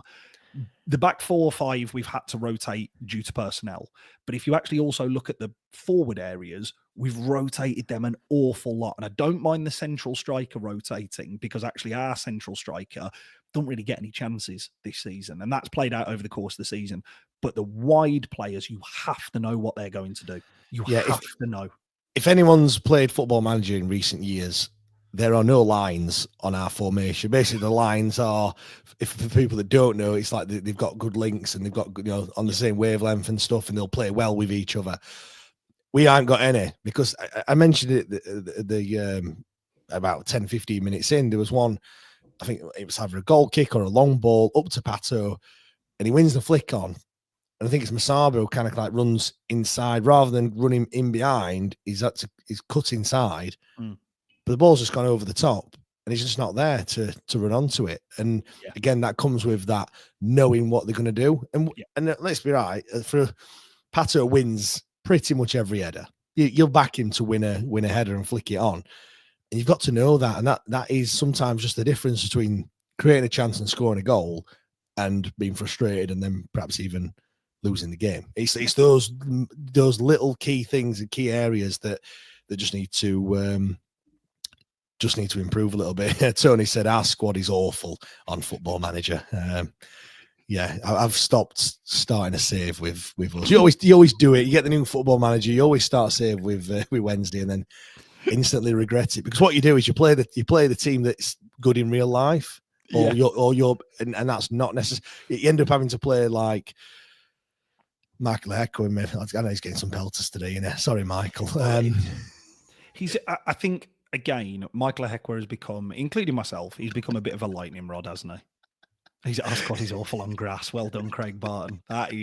The back 4 or 5 we've had to rotate due to personnel. But if you actually also look at the forward areas, we've rotated them an awful lot. And I don't mind the central striker rotating, because actually our central striker don't really get any chances this season. And that's played out over the course of the season. But the wide players, you have to know what they're going to do. You have to know. If anyone's played Football Manager in recent years, there are no lines on our formation. Basically, the lines are, for people that don't know, it's like they've got good links and they've got, on the same wavelength and stuff, and they'll play well with each other. We haven't got any, because I mentioned it about 10, 15 minutes in. There was one, I think it was either a goal kick or a long ball up to Pato, and he wins the flick on. And I think it's Musaba who kind of runs inside rather than running in behind. He's cut inside. But the ball's just gone over the top, and he's just not there to run onto it. And again, that comes with that knowing what they're going to do. And let's be right, for Pato wins pretty much every header. You'll back him to win a header and flick it on. And you've got to know that. And that is sometimes just the difference between creating a chance and scoring a goal and being frustrated and then perhaps even losing the game. It's those little key things and key areas that just need to improve a little bit. Tony said our squad is awful on Football Manager. I've stopped starting a save with us. You always do it. You get the new Football Manager, you always start a save with Wednesday, and then instantly regret it, because what you do is you play the team that's good in real life, or and that's not necessary. You end up having to play like Michael Echo. I know he's getting some pelters today. Sorry, Michael. I think. Again, Michael Ehekwar has become, including myself, he's become a bit of a lightning rod, hasn't he? He's awful on grass. Well done, Craig Barton. That. Do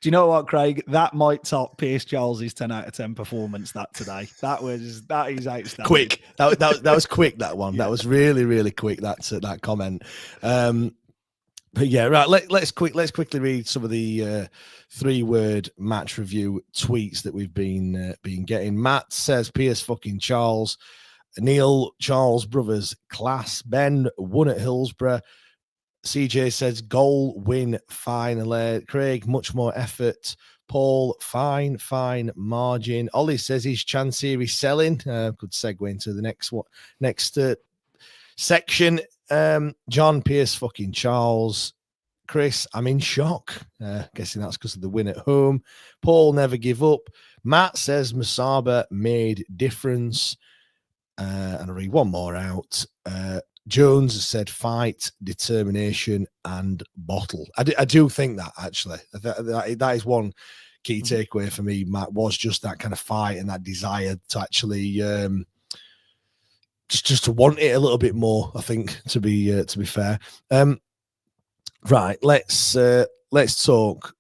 you know what, Craig? That might top Pierce Charles's 10 out of 10 performance today. That is outstanding. Quick. That was quick. That one. That was really, really quick. That comment. But yeah, right. Let's quickly read some of the 3-word match review tweets that we've been getting. Matt says Pierce fucking Charles. Neil Charles brothers class. Ben won at Hillsborough. CJ says goal win fine. Craig much more effort. Paul fine margin. Ollie says he's Chansiri selling. Could segue into the next section. John Pierce fucking Charles. Chris, I'm in shock. Guessing that's because of the win at home. Paul, never give up. Matt says Musaba made difference. And I'll read one more out. Jones has said fight, determination, and bottle. I do think that, actually. That is one key takeaway for me, Matt, was just that kind of fight and that desire to actually just to want it a little bit more, I think, to be fair. Right, let's talk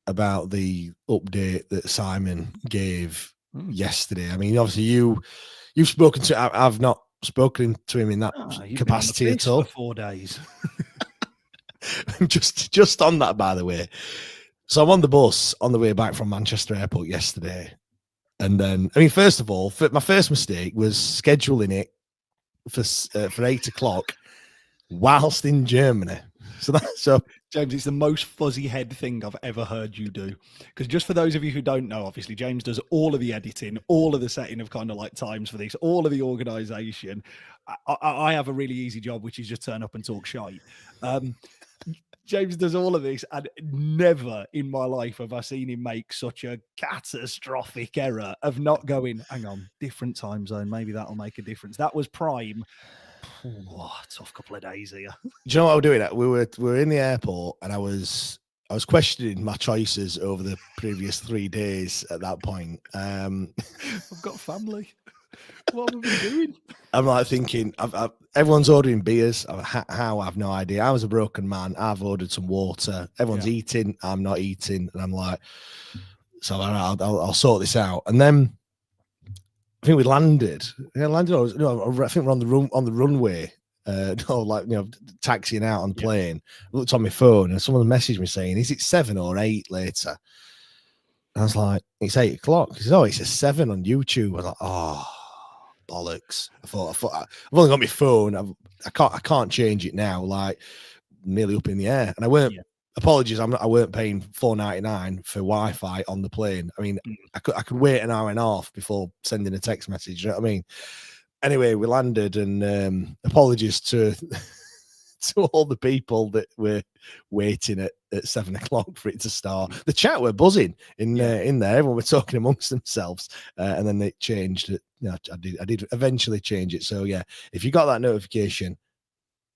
about the update that Simon gave yesterday. I mean, obviously you've spoken to. I've not spoken to him in that capacity at all. For 4 days. just on that, by the way. So I'm on the bus on the way back from Manchester Airport yesterday, and then first of all, my first mistake was scheduling it for 8:00 whilst in Germany. So James, it's the most fuzzy head thing I've ever heard you do. Because just for those of you who don't know, obviously James does all of the editing, all of the setting of kind of like times for this, all of the organisation. I have a really easy job, which is just turn up and talk shite. James does all of this, and never in my life have I seen him make such a catastrophic error of not going, hang on, different time zone, maybe that'll make a difference. That was prime. Tough couple of days here. Do you know what we're doing? We were in the airport, and I was questioning my choices over the previous 3 days at that point. I've got family. What have we doing? I'm like thinking, everyone's ordering beers. How? I have no idea. I was a broken man. I've ordered some water. Everyone's eating. I'm not eating. And I'm like, so I'll sort this out. And then I think we landed. Yeah, landed. I think we're on the runway. Taxiing out on the plane. I looked on my phone and someone messaged me saying, "Is it 7 or 8 later?" And I was like, "It's 8:00." He said, "Oh, it says 7 on YouTube." I was like, "Oh, bollocks!" I thought I've only got my phone. I can't change it now. Like nearly up in the air, and I weren't. Apologies, I weren't paying $4.99 for Wi-Fi on the plane. I mean, I could wait an hour and a half before sending a text message. You know what I mean? Anyway, we landed, and apologies to all the people that were waiting at 7:00 for it to start. The chat were buzzing in there. Everyone were talking amongst themselves, and then it changed. I did eventually change it. So yeah, if you got that notification,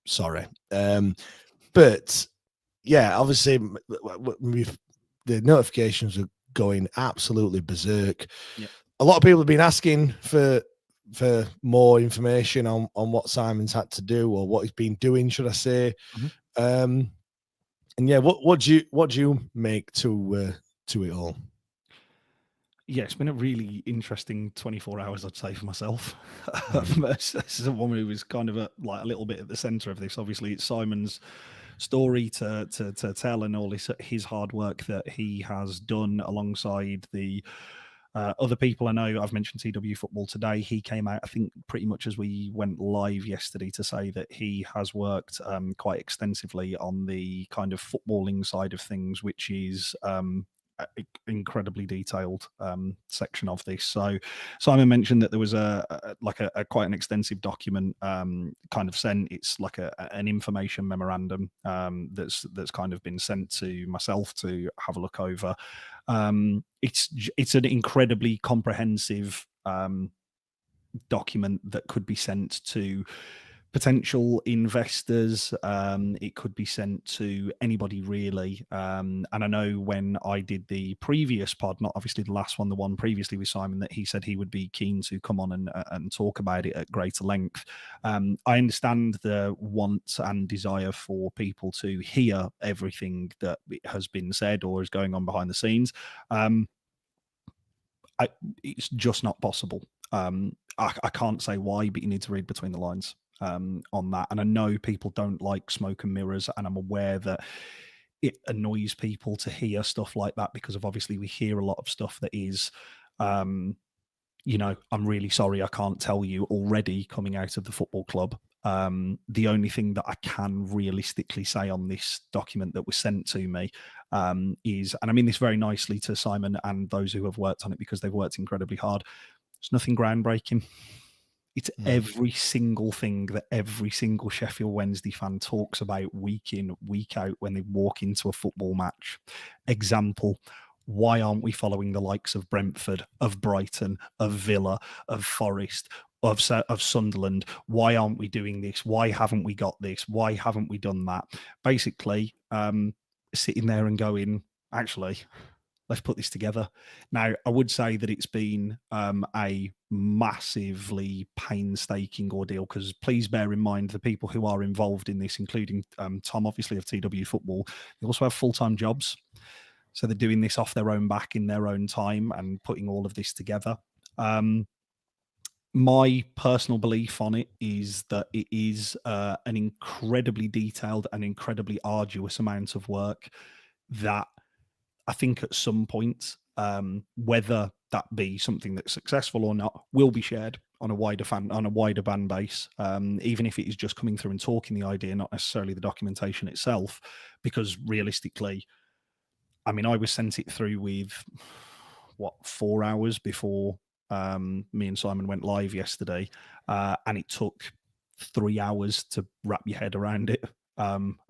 sorry, but. Yeah, obviously, the notifications are going absolutely berserk. Yep. A lot of people have been asking for more information on what Simon's had to do or what he's been doing, should I say? And yeah, what do you make to it all? Yeah, it's been a really interesting 24 hours, I'd say, for myself. This is a woman who was kind of a little bit at the centre of this. Obviously, it's Simon's story to tell, and all his hard work that he has done alongside the other people. I know I've mentioned TW Football today. He came out, I think, pretty much as we went live yesterday to say that he has worked quite extensively on the kind of footballing side of things, which is incredibly detailed section of this. So Simon mentioned that there was a quite an extensive document kind of sent. It's like an information memorandum that's kind of been sent to myself to have a look over. It's an incredibly comprehensive document that could be sent to potential investors. It could be sent to anybody really. And I know when I did the previous pod, not obviously the last one, the one previously with Simon, that he said he would be keen to come on and talk about it at greater length. I understand the want and desire for people to hear everything that has been said or is going on behind the scenes. It's just not possible. I can't say why, but you need to read between the lines. on that. And I know people don't like smoke and mirrors, and I'm aware that it annoys people to hear stuff like that because of obviously we hear a lot of stuff that is, I'm really sorry I can't tell you already coming out of the football club. The only thing that I can realistically say on this document that was sent to me is, and I mean this very nicely to Simon and those who have worked on it because they've worked incredibly hard, there's nothing groundbreaking. It's every single thing that every single Sheffield Wednesday fan talks about week in, week out when they walk into a football match. Example, why aren't we following the likes of Brentford, of Brighton, of Villa, of Forest, of Sunderland? Why aren't we doing this? Why haven't we got this? Why haven't we done that? Basically, sitting there and going, actually, let's put this together. Now, I would say that it's been a massively painstaking ordeal because please bear in mind the people who are involved in this, including Tom, obviously, of TW Football, they also have full-time jobs. So they're doing this off their own back in their own time and putting all of this together. My personal belief on it is that it is an incredibly detailed and incredibly arduous amount of work that I think at some point, whether that be something that's successful or not, will be shared on a wider fan base, even if it is just coming through and talking the idea, not necessarily the documentation itself, because realistically, I mean, I was sent it through with 4 hours before me and Simon went live yesterday, and it took 3 hours to wrap your head around it,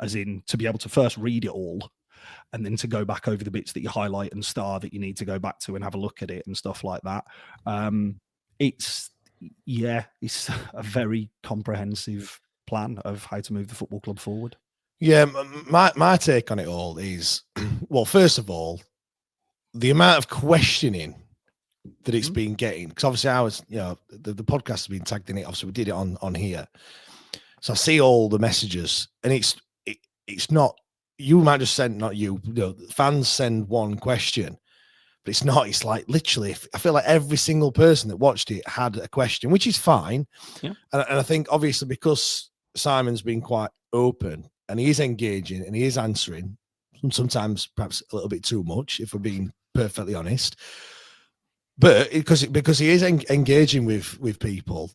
as in to be able to first read it all and then to go back over the bits that you highlight and star that you need to go back to and have a look at it and stuff like that. It's a very comprehensive plan of how to move the football club forward. Yeah, my take on it all is, well, first of all, the amount of questioning that it's been getting, because obviously I was, the podcast has been tagged in it. Obviously we did it on here, so I see all the messages, and it's not. You might just send, not you, fans send one question, but it's not. It's like literally, I feel like every single person that watched it had a question, which is fine. Yeah. And I think obviously because Simon's been quite open and he is engaging and he is answering, sometimes perhaps a little bit too much, if we're being perfectly honest. But because he is engaging with people,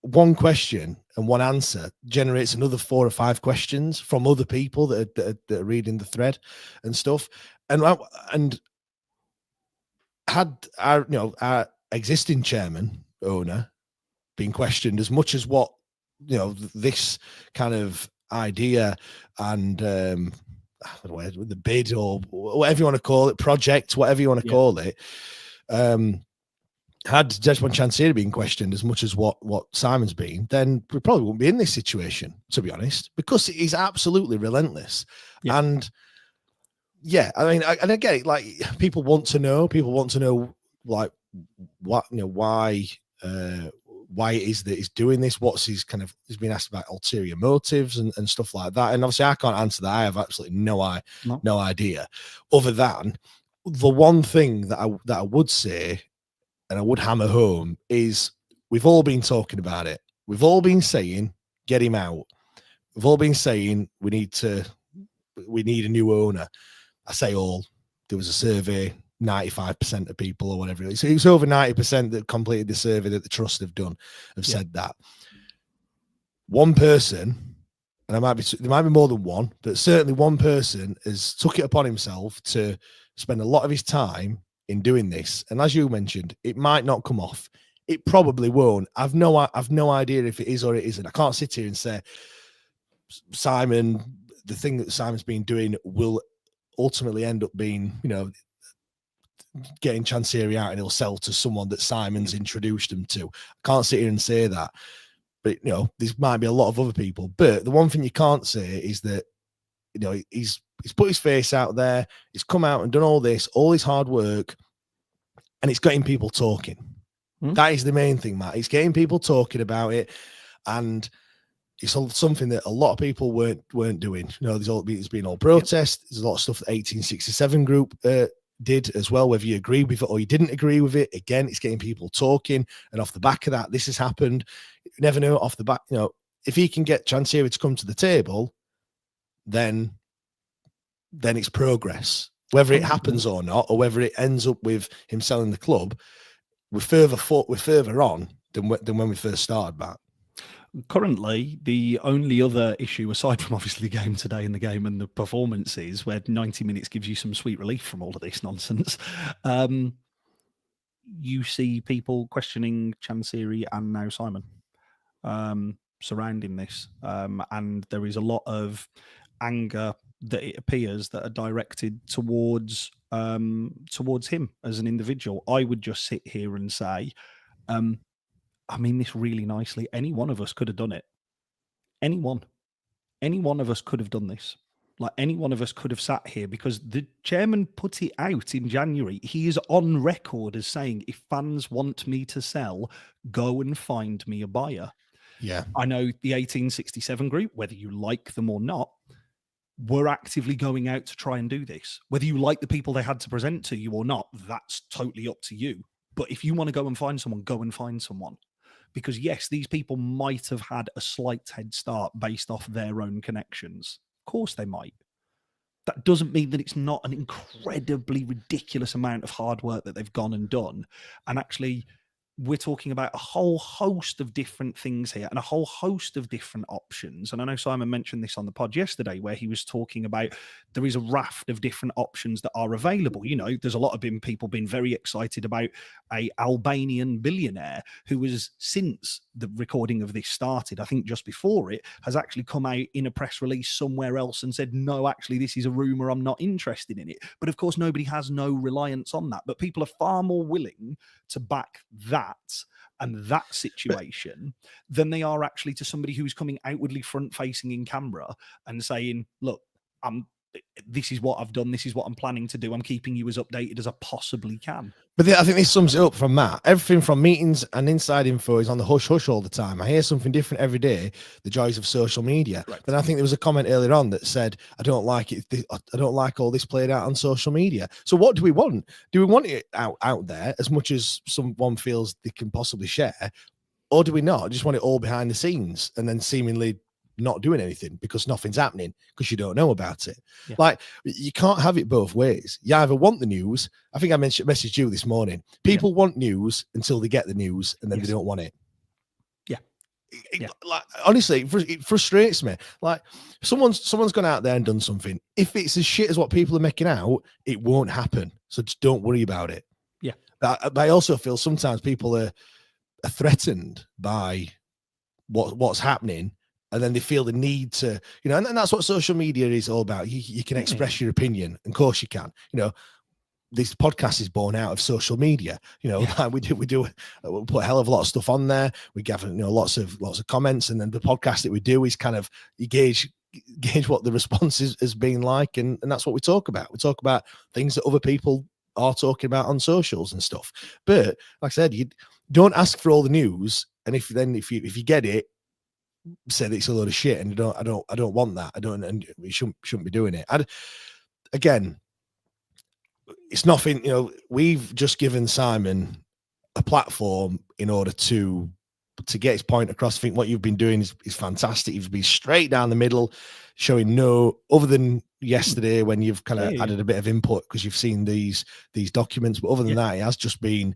one question and one answer generates another 4 or 5 questions from other people that are reading the thread and stuff. And had our existing chairman, owner, been questioned as much as what this kind of idea and the bid or whatever you want to call it, project, whatever you want to call it, had Desmond Chansiri been questioned as much as what Simon's been, then we probably wouldn't be in this situation, to be honest, because he's absolutely relentless. Yeah. And yeah, I mean, and I get it. Like, people want to know, like, what, why it is that he's doing this. He's been asked about ulterior motives and stuff like that. And obviously I can't answer that. I have absolutely no idea, other than the one thing that I would say, and I would hammer home, is we've all been talking about it. We've all been saying, get him out. We've all been saying we need a new owner. I say all. There was a survey, 95% of people or whatever. So it's over 90% that completed the survey that the trust have done have said that. One person, and there might be more than one, but certainly one person has took it upon himself to spend a lot of his time in doing this. And as you mentioned, it might not come off. It probably won't. I've no idea if it is or it isn't. I can't sit here and say Simon, the thing that Simon's been doing will ultimately end up being, getting Chansiri out and he'll sell to someone that Simon's introduced him to. I can't sit here and say that. But, there might be a lot of other people. But the one thing you can't say is that, he's put his face out there, he's come out and done all this hard work, and it's getting people talking. That is the main thing, Matt. It's getting people talking about it, and it's something that a lot of people weren't doing. There's been all protests. There's a lot of stuff that 1867 group did as well, whether you agree with it or you didn't agree with it. Again, it's getting people talking, and off the back of that, this has happened. You never know, off the back, if he can get Chansiri to come to the table, then it's progress. Whether it happens or not, or whether it ends up with him selling the club, we're further on than when we first started, Matt. Currently, the only other issue, aside from obviously the game today and the game and the performances, where 90 minutes gives you some sweet relief from all of this nonsense, you see people questioning Chansiri and now Simon surrounding this. And there is a lot of anger that it appears that are directed towards him as an individual. I would just sit here and say, I mean this really nicely. Any one of us could have done it. Any one of us could have done this. Like, any one of us could have sat here, because the chairman put it out in January. He is on record as saying, if fans want me to sell, go and find me a buyer. Yeah. I know the 1867 group, whether you like them or not, were actively going out to try and do this. Whether you like the people they had to present to you or not, that's totally up to you. But if you want to go and find someone, go and find someone. Because yes, these people might have had a slight head start based off their own connections. Of course they might. That doesn't mean that it's not an incredibly ridiculous amount of hard work that they've gone and done. And actually, we're talking about a whole host of different things here and a whole host of different options. And I know Simon mentioned this on the pod yesterday, where he was talking about there is a raft of different options that are available. You know, there's a lot of people been very excited about a Albanian billionaire who was, since the recording of this started, I think just before it, has actually come out in a press release somewhere else and said, no, actually, this is a rumor. I'm not interested in it. But of course, nobody has no reliance on that. But people are far more willing to back that and that situation than they are actually to somebody who's coming outwardly front facing in camera and saying, look, this is what I've done, this is what I'm planning to do, I'm keeping you as updated as I possibly can. But I think this sums it up from Matt. Everything from meetings and inside info is on the hush hush all the time. I hear something different every day, the joys of social media. Correct. But I think there was a comment earlier on that said, I don't like it. I don't like all this played out on social media. So what do we want? Do we want it out there as much as someone feels they can possibly share? Or do we not? Just want it all behind the scenes and then seemingly not doing anything because nothing's happening because you don't know about it. Yeah. Like, you can't have it both ways. You either want the news. I think I messaged you this morning. People want news until they get the news, and then they don't want it. Like, honestly, it frustrates me. Like, someone's gone out there and done something. If it's as shit as what people are making out, it won't happen. So just don't worry about it. Yeah. But I also feel sometimes people are threatened by what's happening. And then they feel the need to, you know, and that's what social media is all about. You can express your opinion. Of course you can. You know, this podcast is born out of social media. You know, like we put a hell of a lot of stuff on there. We gather, you know, lots of comments, and then the podcast that we do is kind of, you gauge what the response has been like, and that's what we talk about. We talk about things that other people are talking about on socials and stuff. But like I said, you don't ask for all the news, and if you get it, said it's a load of shit, and I don't want that. And we shouldn't be doing it. Again, it's nothing. You know, we've just given Simon a platform in order to get his point across. I think what you've been doing is fantastic. You've been straight down the middle, showing no other than yesterday when you've kind of added a bit of input because you've seen these documents. But other than that, it has just been.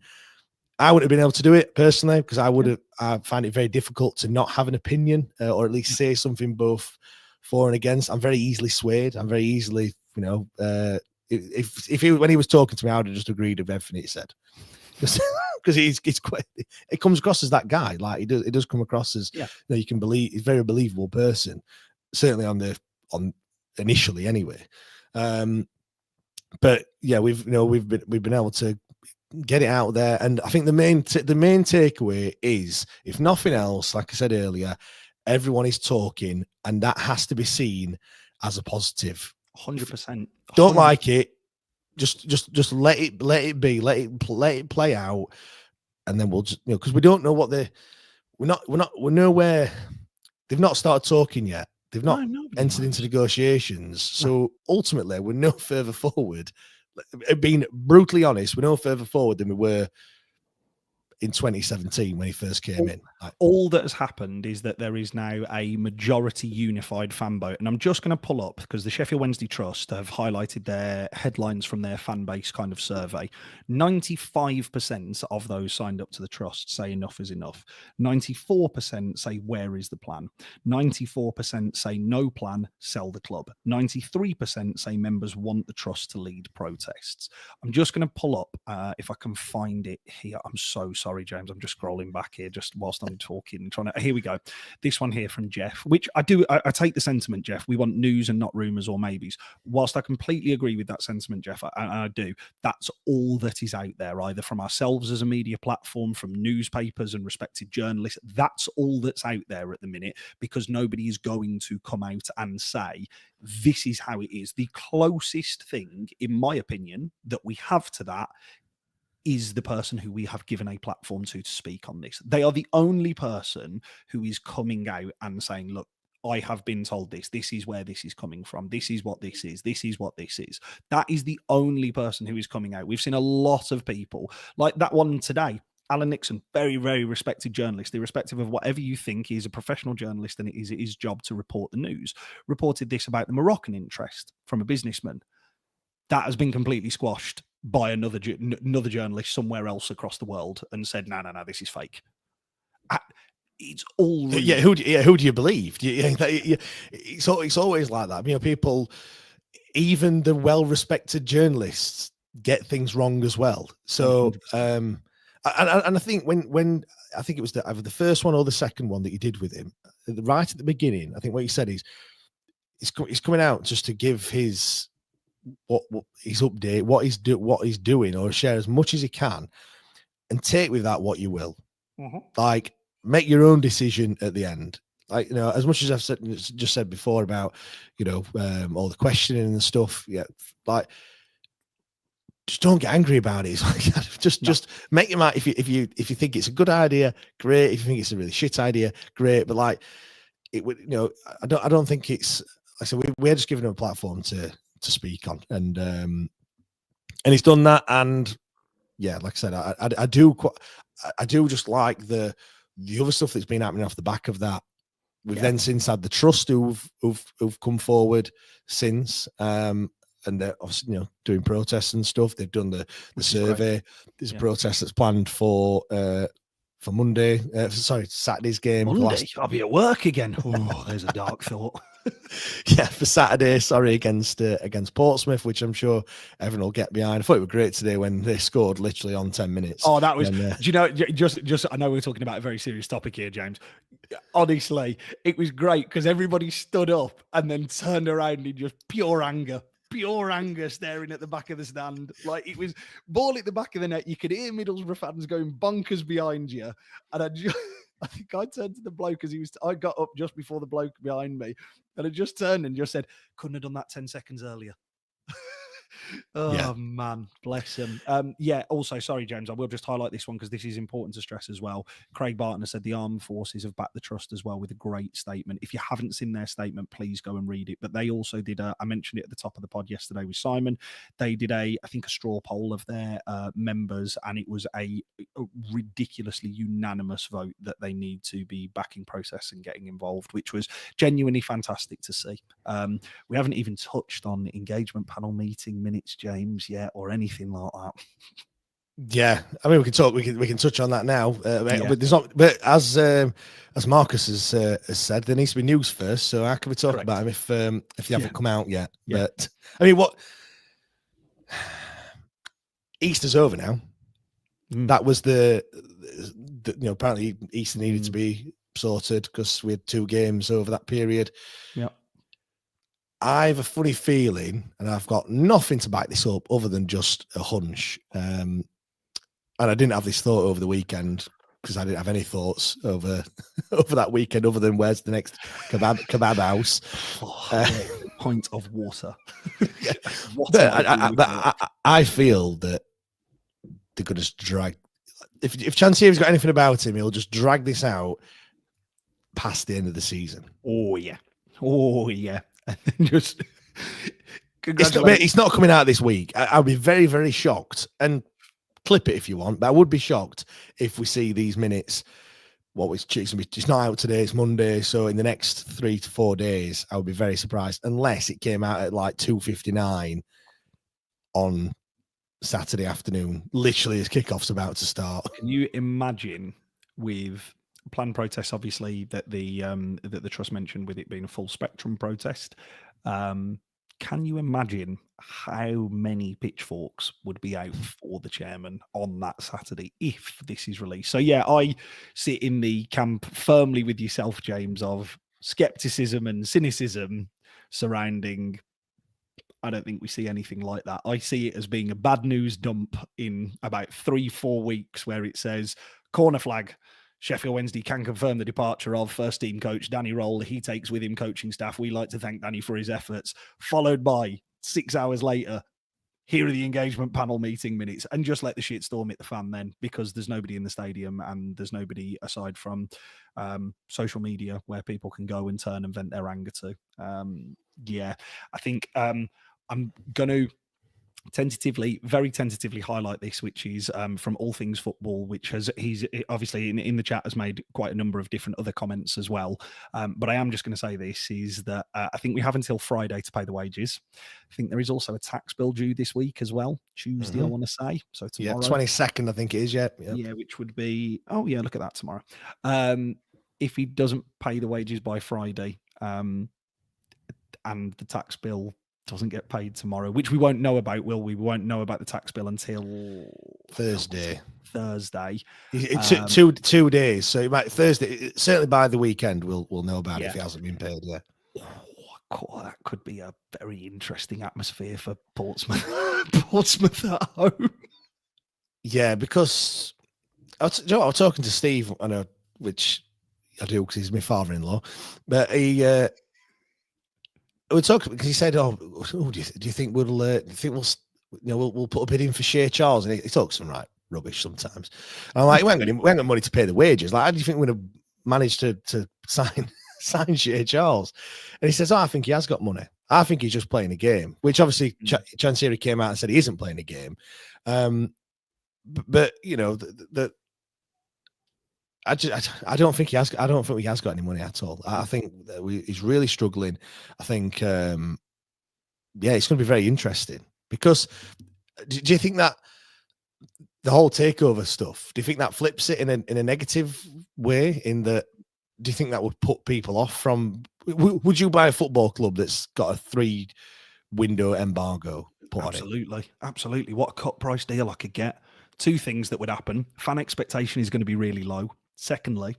I wouldn't have been able to do it personally because I find it very difficult to not have an opinion or at least say something both for and against. I'm very easily swayed. I'm very easily, you know, when he was talking to me, I would have just agreed with everything he said because he's quite. It comes across as that guy. Like it does come across as you know, you can believe he's a very believable person. Certainly on initially anyway. But yeah, we've been able to get it out there, and I think the main takeaway is, if nothing else, like I said earlier, everyone is talking, and that has to be seen as a positive. 100%. Don't like it, just let it be, let it play out, and then we'll just, you know, because we don't know what we're nowhere. They've not started talking yet. They've not entered into negotiations. So ultimately, we're no further forward. Being brutally honest, we're no further forward than we were in 2017 when he first came in. All that has happened is that there is now a majority unified fan vote. And I'm just going to pull up, because the Sheffield Wednesday Trust have highlighted their headlines from their fan base kind of survey. 95% of those signed up to the Trust say enough is enough. 94% say where is the plan? 94% say no plan, sell the club. 93% say members want the Trust to lead protests. I'm just going to pull up, if I can find it here. I'm so sorry, James. I'm just scrolling back here just whilst I'm talking. Here we go. This one here from Jeff, which I take the sentiment, Jeff. We want news and not rumours or maybes. Whilst I completely agree with that sentiment, Jeff, I do. That's all that is out there, either from ourselves as a media platform, from newspapers and respected journalists. That's all that's out there at the minute, because nobody is going to come out and say, this is how it is. The closest thing, in my opinion, that we have to that is the person who we have given a platform to speak on this. They are the only person who is coming out and saying, look, I have been told this. This is where this is coming from. This is what this is. This is what this is. That is the only person who is coming out. We've seen a lot of people, like that one today, Alan Nixon, very, very respected journalist, irrespective of whatever you think. He's a professional journalist and it is his job to report the news. Reported this about the Moroccan interest from a businessman. That has been completely squashed by another journalist somewhere else across the world and said, no, this is fake. It's all really... Who do you believe? It's always like that. You know, people, even the well-respected journalists, get things wrong as well. So, and I think when I think it was either the first one or the second one that you did with him, right at the beginning, I think what he said is he's coming out just to give his what his update, what he's doing, or share as much as he can, and take with that what you will. Like, make your own decision at the end. Like, you know, as much as I've just said before about, you know, all the questioning and stuff. Yeah, like, just don't get angry about it. It's like, just make your mind. If you think it's a good idea, great. If you think it's a really shit idea, great. But like, it would, you know, I don't think it's. Like I said, we're just giving him a platform to speak on, and he's done that. And yeah, like I said, I do just like the other stuff that's been happening off the back of that. We've then since had the Trust who've come forward since, and they're obviously, you know, doing protests and stuff. They've done the survey. There's a protest that's planned for Monday. Saturday's game. Monday, I'll be at work again. Oh, there's a dark thought. Yeah, for Saturday, against Portsmouth, which I'm sure everyone will get behind. I thought it was great today when they scored literally on 10 minutes. Oh, that was, do you know, just I know we're talking about a very serious topic here, James. Honestly, it was great because everybody stood up and then turned around in just pure anger staring at the back of the stand. Like, it was ball at the back of the net. You could hear Middlesbrough fans going bonkers behind you. And I think I turned to the bloke I got up just before the bloke behind me, and I just turned and just said, couldn't have done that 10 seconds earlier. Man, bless him. Also, sorry, James, I will just highlight this one because this is important to stress as well. Craig Barton has said the armed forces have backed the Trust as well with a great statement. If you haven't seen their statement, please go and read it. But they also did I mentioned it at the top of the pod yesterday with Simon. They did I think a straw poll of their members, and it was a ridiculously unanimous vote that they need to be backing process and getting involved, which was genuinely fantastic to see. We haven't even touched on engagement panel meeting minutes, James, yet, or anything like that. Yeah, I mean, we can touch on that now. But there's not. But as Marcus has said, there needs to be news first. So how can we talk about him if they haven't come out yet? Yeah. But I mean, what Easter's over now. That was the apparently Easter needed to be sorted because we had 2 games over that period. Yeah. I have a funny feeling, and I've got nothing to back this up other than just a hunch. And I didn't have this thought over the weekend because I didn't have any thoughts over that weekend other than where's the next kebab house. Pint of water. I feel that they're going to drag. If Chansiri's got anything about him, he'll just drag this out past the end of the season. Oh yeah. And just it's not coming out this week. I'll be very, very shocked. And clip it if you want, but I would be shocked if we see these minutes. It's not out today, it's Monday. So in the next 3 to 4 days, I would be very surprised unless it came out at like 2:59 on Saturday afternoon, literally as kickoff's about to start. Can you imagine with planned protests, obviously, that the trust mentioned, with it being a full spectrum protest? Can you imagine how many pitchforks would be out for the chairman on that Saturday if this is released? So yeah, I sit in the camp firmly with yourself, James, of skepticism and cynicism surrounding. I don't think we see anything like that. I see it as being a bad news dump in about 3-4 weeks, where it says corner flag. Sheffield Wednesday can confirm the departure of first team coach Danny Roll. He takes with him coaching staff. We like to thank Danny for his efforts. Followed by 6 hours later, here are the engagement panel meeting minutes, and just let the shit storm hit the fan then, because there's nobody in the stadium and there's nobody aside from social media where people can go and turn and vent their anger to. Yeah, I think I'm going to very tentatively highlight this, which is from All Things Football, which he's obviously in the chat has made quite a number of different other comments as well. But I am just going to say this is that I think we have until Friday to pay the wages. I think there is also a tax bill due this week as well, Tuesday, I want to say. So tomorrow, 22nd, I think it is. Yeah, which would be look at that tomorrow. If he doesn't pay the wages by Friday, and the tax bill doesn't get paid tomorrow, which we won't know about, will we? We won't know about the tax bill until Thursday. It's 2 days, so it might Thursday. Certainly by the weekend, we'll know about it if it hasn't been paid. Yeah, that could be a very interesting atmosphere for Portsmouth. Portsmouth at home. Yeah, because I was talking to Steve. I know, which I do because he's my father-in-law, but he. We're talking because he said, do you think we'll put a bid in for Shea Charles?" And he talks some right rubbish sometimes. And I'm like, we ain't got money to pay the wages. Like, how do you think we're going to manage to sign Shea Charles? And he says, I think he has got money. I think he's just playing a game. Which obviously Chansiri came out and said he isn't playing a game. But you know I don't think he has. I don't think he has got any money at all. I think that he's really struggling. I think, it's going to be very interesting because do you think that the whole takeover stuff? Do you think that flips it in a negative way? In that, do you think that would put people off from? Would you buy a football club that's got a 3-window embargo? Absolutely. What a cut price deal I could get. Two things that would happen: fan expectation is going to be really low. Secondly,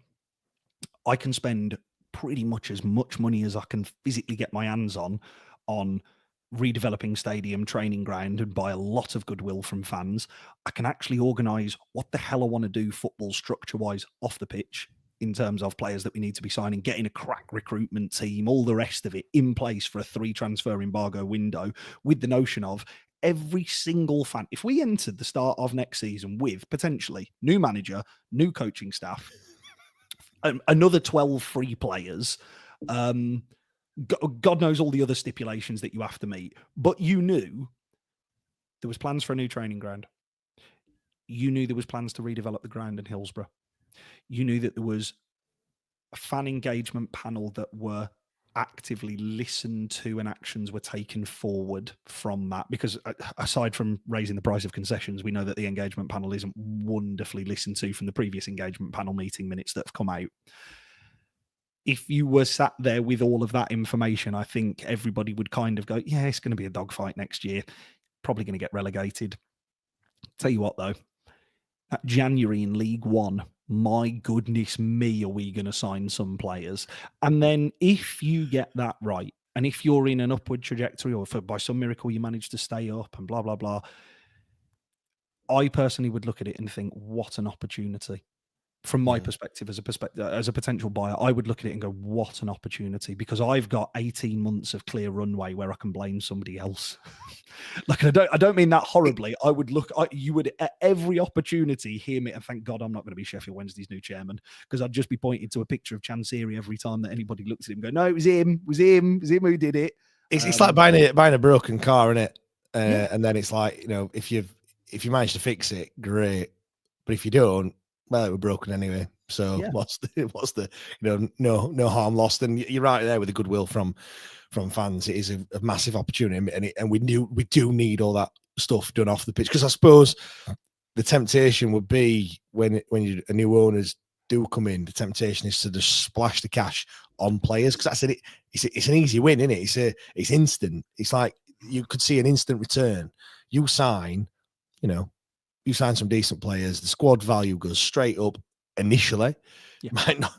I can spend pretty much as much money as I can physically get my hands on redeveloping stadium, training ground, and buy a lot of goodwill from fans. I can actually organise what the hell I want to do football structure-wise off the pitch in terms of players that we need to be signing, getting a crack recruitment team, all the rest of it in place for a 3-transfer embargo window, with the notion of every single fan. If we entered the start of next season with potentially new manager, new coaching staff, another 12 free players, God knows all the other stipulations that you have to meet, but you knew there was plans for a new training ground. You knew there was plans to redevelop the ground in Hillsborough. You knew that there was a fan engagement panel that were actively listened to and actions were taken forward from that, because aside from raising the price of concessions, we know that the engagement panel isn't wonderfully listened to from the previous engagement panel meeting minutes that have come out. If you were sat there with all of that information, I think everybody would kind of go, yeah, it's going to be a dogfight next year, probably going to get relegated. Tell you what though, at January in League One, my goodness me, are we going to sign some players? And then if you get that right, and if you're in an upward trajectory, or if by some miracle you manage to stay up and blah, blah, blah, I personally would look at it and think, what an opportunity. From my perspective, as a potential buyer, I would look at it and go, what an opportunity, because I've got 18 months of clear runway where I can blame somebody else. Like, I don't mean that horribly. I would you would at every opportunity hear me, and thank God I'm not going to be Sheffield Wednesday's new chairman, because I'd just be pointing to a picture of Chansiri every time that anybody looks at him and go, no, it was him who did it. It's like buying a broken car, isn't it? And then it's like, if you've if you manage to fix it, great. But if you don't, well, it was broken anyway. So what's the no harm lost. And you're right there with the goodwill from fans. It is a massive opportunity, and we do need all that stuff done off the pitch, because I suppose the temptation would be when a new owners do come in, the temptation is to just splash the cash on players, because it's an easy win, isn't it? It's instant. It's like you could see an instant return. You sign some decent players, the squad value goes straight up initially.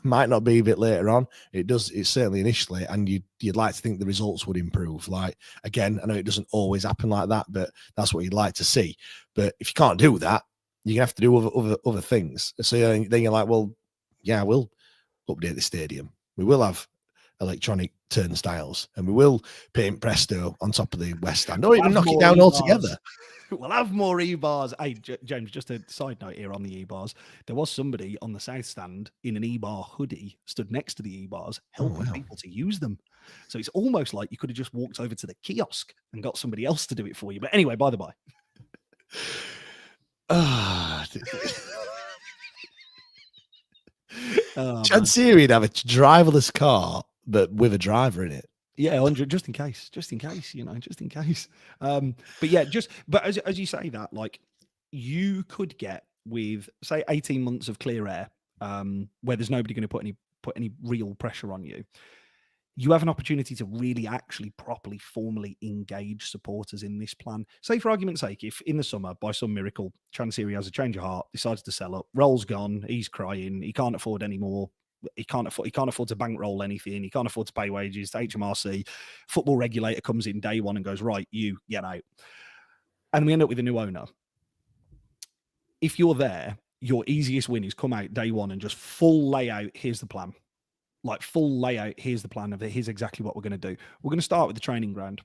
Might not be a bit later on. It's certainly initially, and you'd like to think the results would improve. Like, again, I know it doesn't always happen like that, but that's what you'd like to see. But if you can't do that, you have to do other things. So then you're like, well, yeah, we'll update the stadium. We will have electronic turnstiles, and we will paint Presto on top of the West Stand, or even knock it down altogether. We'll have more E-bars. Hey, James, just a side note here on the E-bars. There was somebody on the South Stand in an E-bar hoodie stood next to the E-bars helping people to use them. So it's almost like you could have just walked over to the kiosk and got somebody else to do it for you. But anyway, by the by. Chansiri would have a driverless car, but with a driver in it. Yeah, 100, just in case, just in case. But as you say that, like, you could get with, say, 18 months of clear air, where there's nobody going to put any real pressure on you. You have an opportunity to really actually properly, formally engage supporters in this plan. Say, for argument's sake, if in the summer, by some miracle, Chansiri has a change of heart, decides to sell up, Roll's gone, he's crying, he can't afford any more. He can't afford to bankroll anything. He can't afford to pay wages to HMRC. Football regulator comes in day one and goes, right, you get out. And we end up with a new owner. If you're there, your easiest win is come out day one and just full layout. Here's the plan. Like, full layout. Here's the plan of it. Here's exactly what we're going to do. We're going to start with the training ground.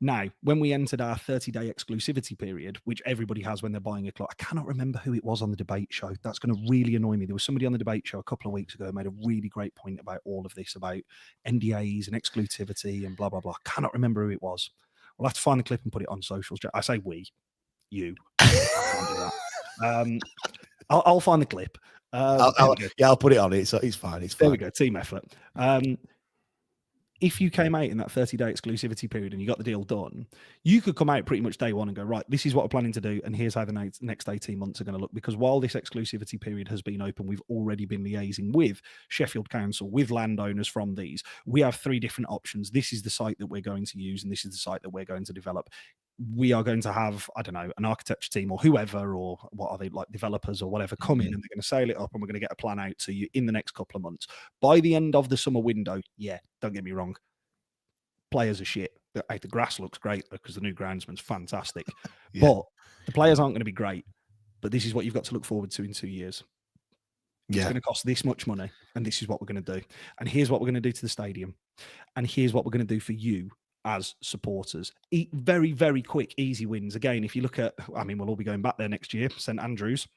Now, when we entered our 30-day exclusivity period, which everybody has when they're buying a club, I cannot remember who it was on the debate show. That's going to really annoy me. There was somebody on the debate show a couple of weeks ago who made a really great point about all of this, about NDAs and exclusivity and blah, blah, blah. I cannot remember who it was. We'll have to find the clip and put it on socials. I say we, you. I can't do that. I'll find the clip. I'll put it on it. So it's fine. It's fine. There we go. Team effort. If you came out in that 30-day exclusivity period and you got the deal done, you could come out pretty much day one and go, right, this is what we're planning to do, and here's how the next 18 months are going to look. Because while this exclusivity period has been open, we've already been liaising with Sheffield Council, with landowners from these. We have 3 different options. This is the site that we're going to use, and this is the site that we're going to develop. We are going to have, I don't know, an architecture team or whoever, or what are they, like developers or whatever, come in, and they're going to sail it up, and we're going to get a plan out to you in the next couple of months. By the end of the summer window, yeah, don't get me wrong, players are shit. The grass looks great because the new groundsman's fantastic. But the players aren't going to be great. But this is what you've got to look forward to in 2 years. It's going to cost this much money, and this is what we're going to do. And here's what we're going to do to the stadium. And here's what we're going to do for you as supporters. Very, very quick, easy wins. Again, if you look at, I mean, we'll all be going back there next year, St Andrews.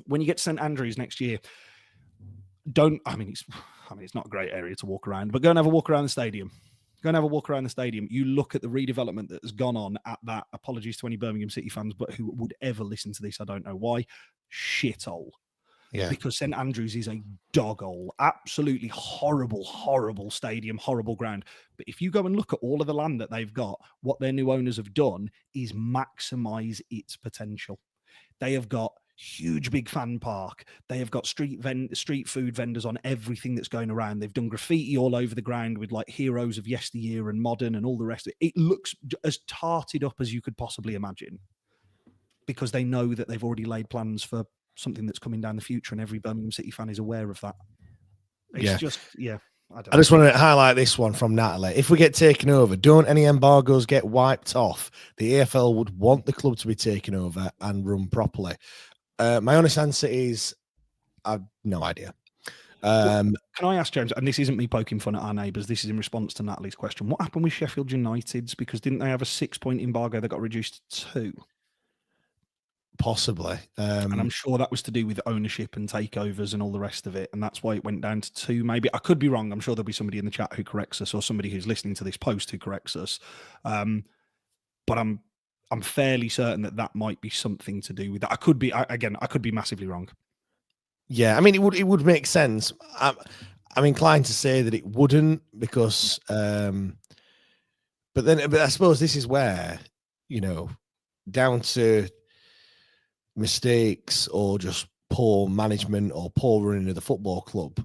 When you get to St Andrews next year, it's not a great area to walk around, but go and have a walk around the stadium. Go and have a walk around the stadium. You look at the redevelopment that has gone on at that, apologies to any Birmingham City fans, but who would ever listen to this, I don't know why, shithole. Yeah. Because St Andrews is a doghole, absolutely horrible, horrible stadium, horrible ground. But if you go and look at all of the land that they've got, what their new owners have done is maximize its potential. They have got huge big fan park. They have got street food vendors on everything that's going around. They've done graffiti all over the ground with like heroes of yesteryear and modern and all the rest of it. It looks as tarted up as you could possibly imagine, because they know that they've already laid plans for something that's coming down the future, and every Birmingham City fan is aware of that. It's just, I just want to highlight this one from Natalie. If we get taken over, don't any embargoes get wiped off? The AFL would want the club to be taken over and run properly. My honest answer is I've no idea. Can I ask, James, and this isn't me poking fun at our neighbours, this is in response to Natalie's question, what happened with Sheffield United's? Because didn't they have a 6-point embargo that got reduced to 2? Possibly. And I'm sure that was to do with ownership and takeovers and all the rest of it. And that's why it went down to 2, maybe. I could be wrong. I'm sure there'll be somebody in the chat who corrects us, or somebody who's listening to this post who corrects us. But I'm fairly certain that might be something to do with that. I could be massively wrong. Yeah, I mean, it would make sense. I'm inclined to say that it wouldn't because, but I suppose this is where, down to mistakes or just poor management or poor running of the football club,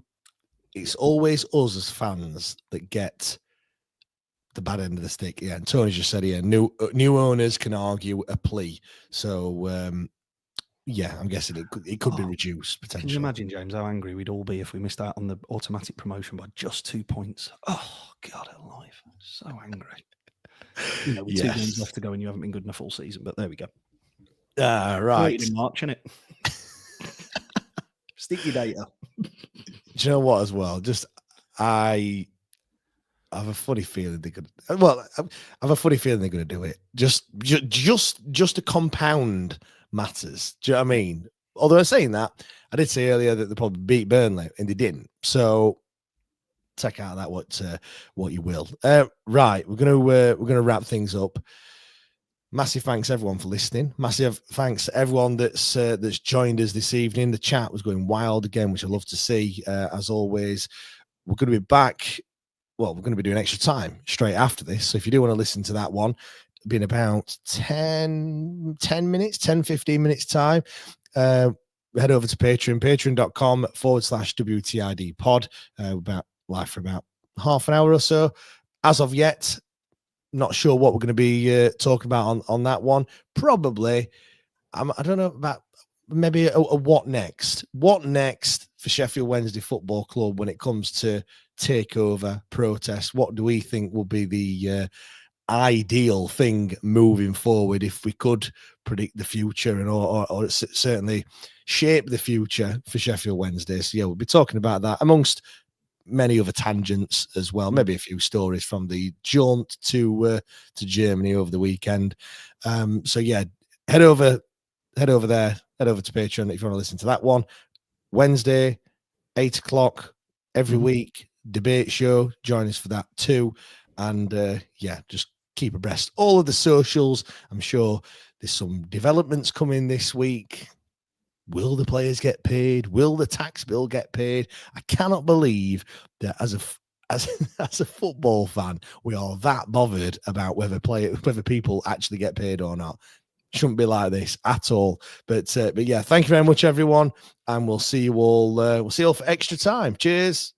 it's always us as fans that get the bad end of the stick. Yeah, and Tony just said, new owners can argue a plea. So, yeah, I'm guessing it could be reduced potentially. Can you imagine, James, how angry we'd all be if we missed out on the automatic promotion by just 2 points? Oh, God alive. So angry. With 2 games left to go and you haven't been good enough all season, but there we go. Right. In March, innit? Stick your data. Do you know what as well? I have a funny feeling they could. Well, I have a funny feeling they're going to do it. Just to compound matters. Do you know what I mean? Although I'm saying that, I did say earlier that they probably beat Burnley, and they didn't. So take out that what you will. Right, we're gonna wrap things up. Massive thanks everyone for listening. Massive thanks to everyone that's joined us this evening. The chat was going wild again, which I love to see. As always, we're going to be back. Well, we're going to be doing extra time straight after this. So if you do want to listen to that one, in about 10 minutes, 10-15 minutes time, head over to patreon.com/WTID pod. About live for about half an hour or so. As of yet, not sure what we're going to be talking about on that one. Probably, I don't know, about maybe a what next? What next for Sheffield Wednesday Football Club when it comes to takeover, protest? What do we think will be the ideal thing moving forward if we could predict the future and or certainly shape the future for Sheffield Wednesday? So yeah, we'll be talking about that amongst many other tangents as well. Maybe a few stories from the jaunt to Germany over the weekend. So yeah, head over there, head over to Patreon if you want to listen to that one. Wednesday, 8 o'clock every week, debate show. Join us for that too. And yeah, just keep abreast all of the socials. I'm sure there's some developments coming this week. Will the players get paid? Will the tax bill get paid? I cannot believe that as a football fan, we are that bothered about whether people actually get paid or not. Shouldn't be like this at all. But yeah, thank you very much, everyone, and we'll see you all. We'll see you all for extra time. Cheers.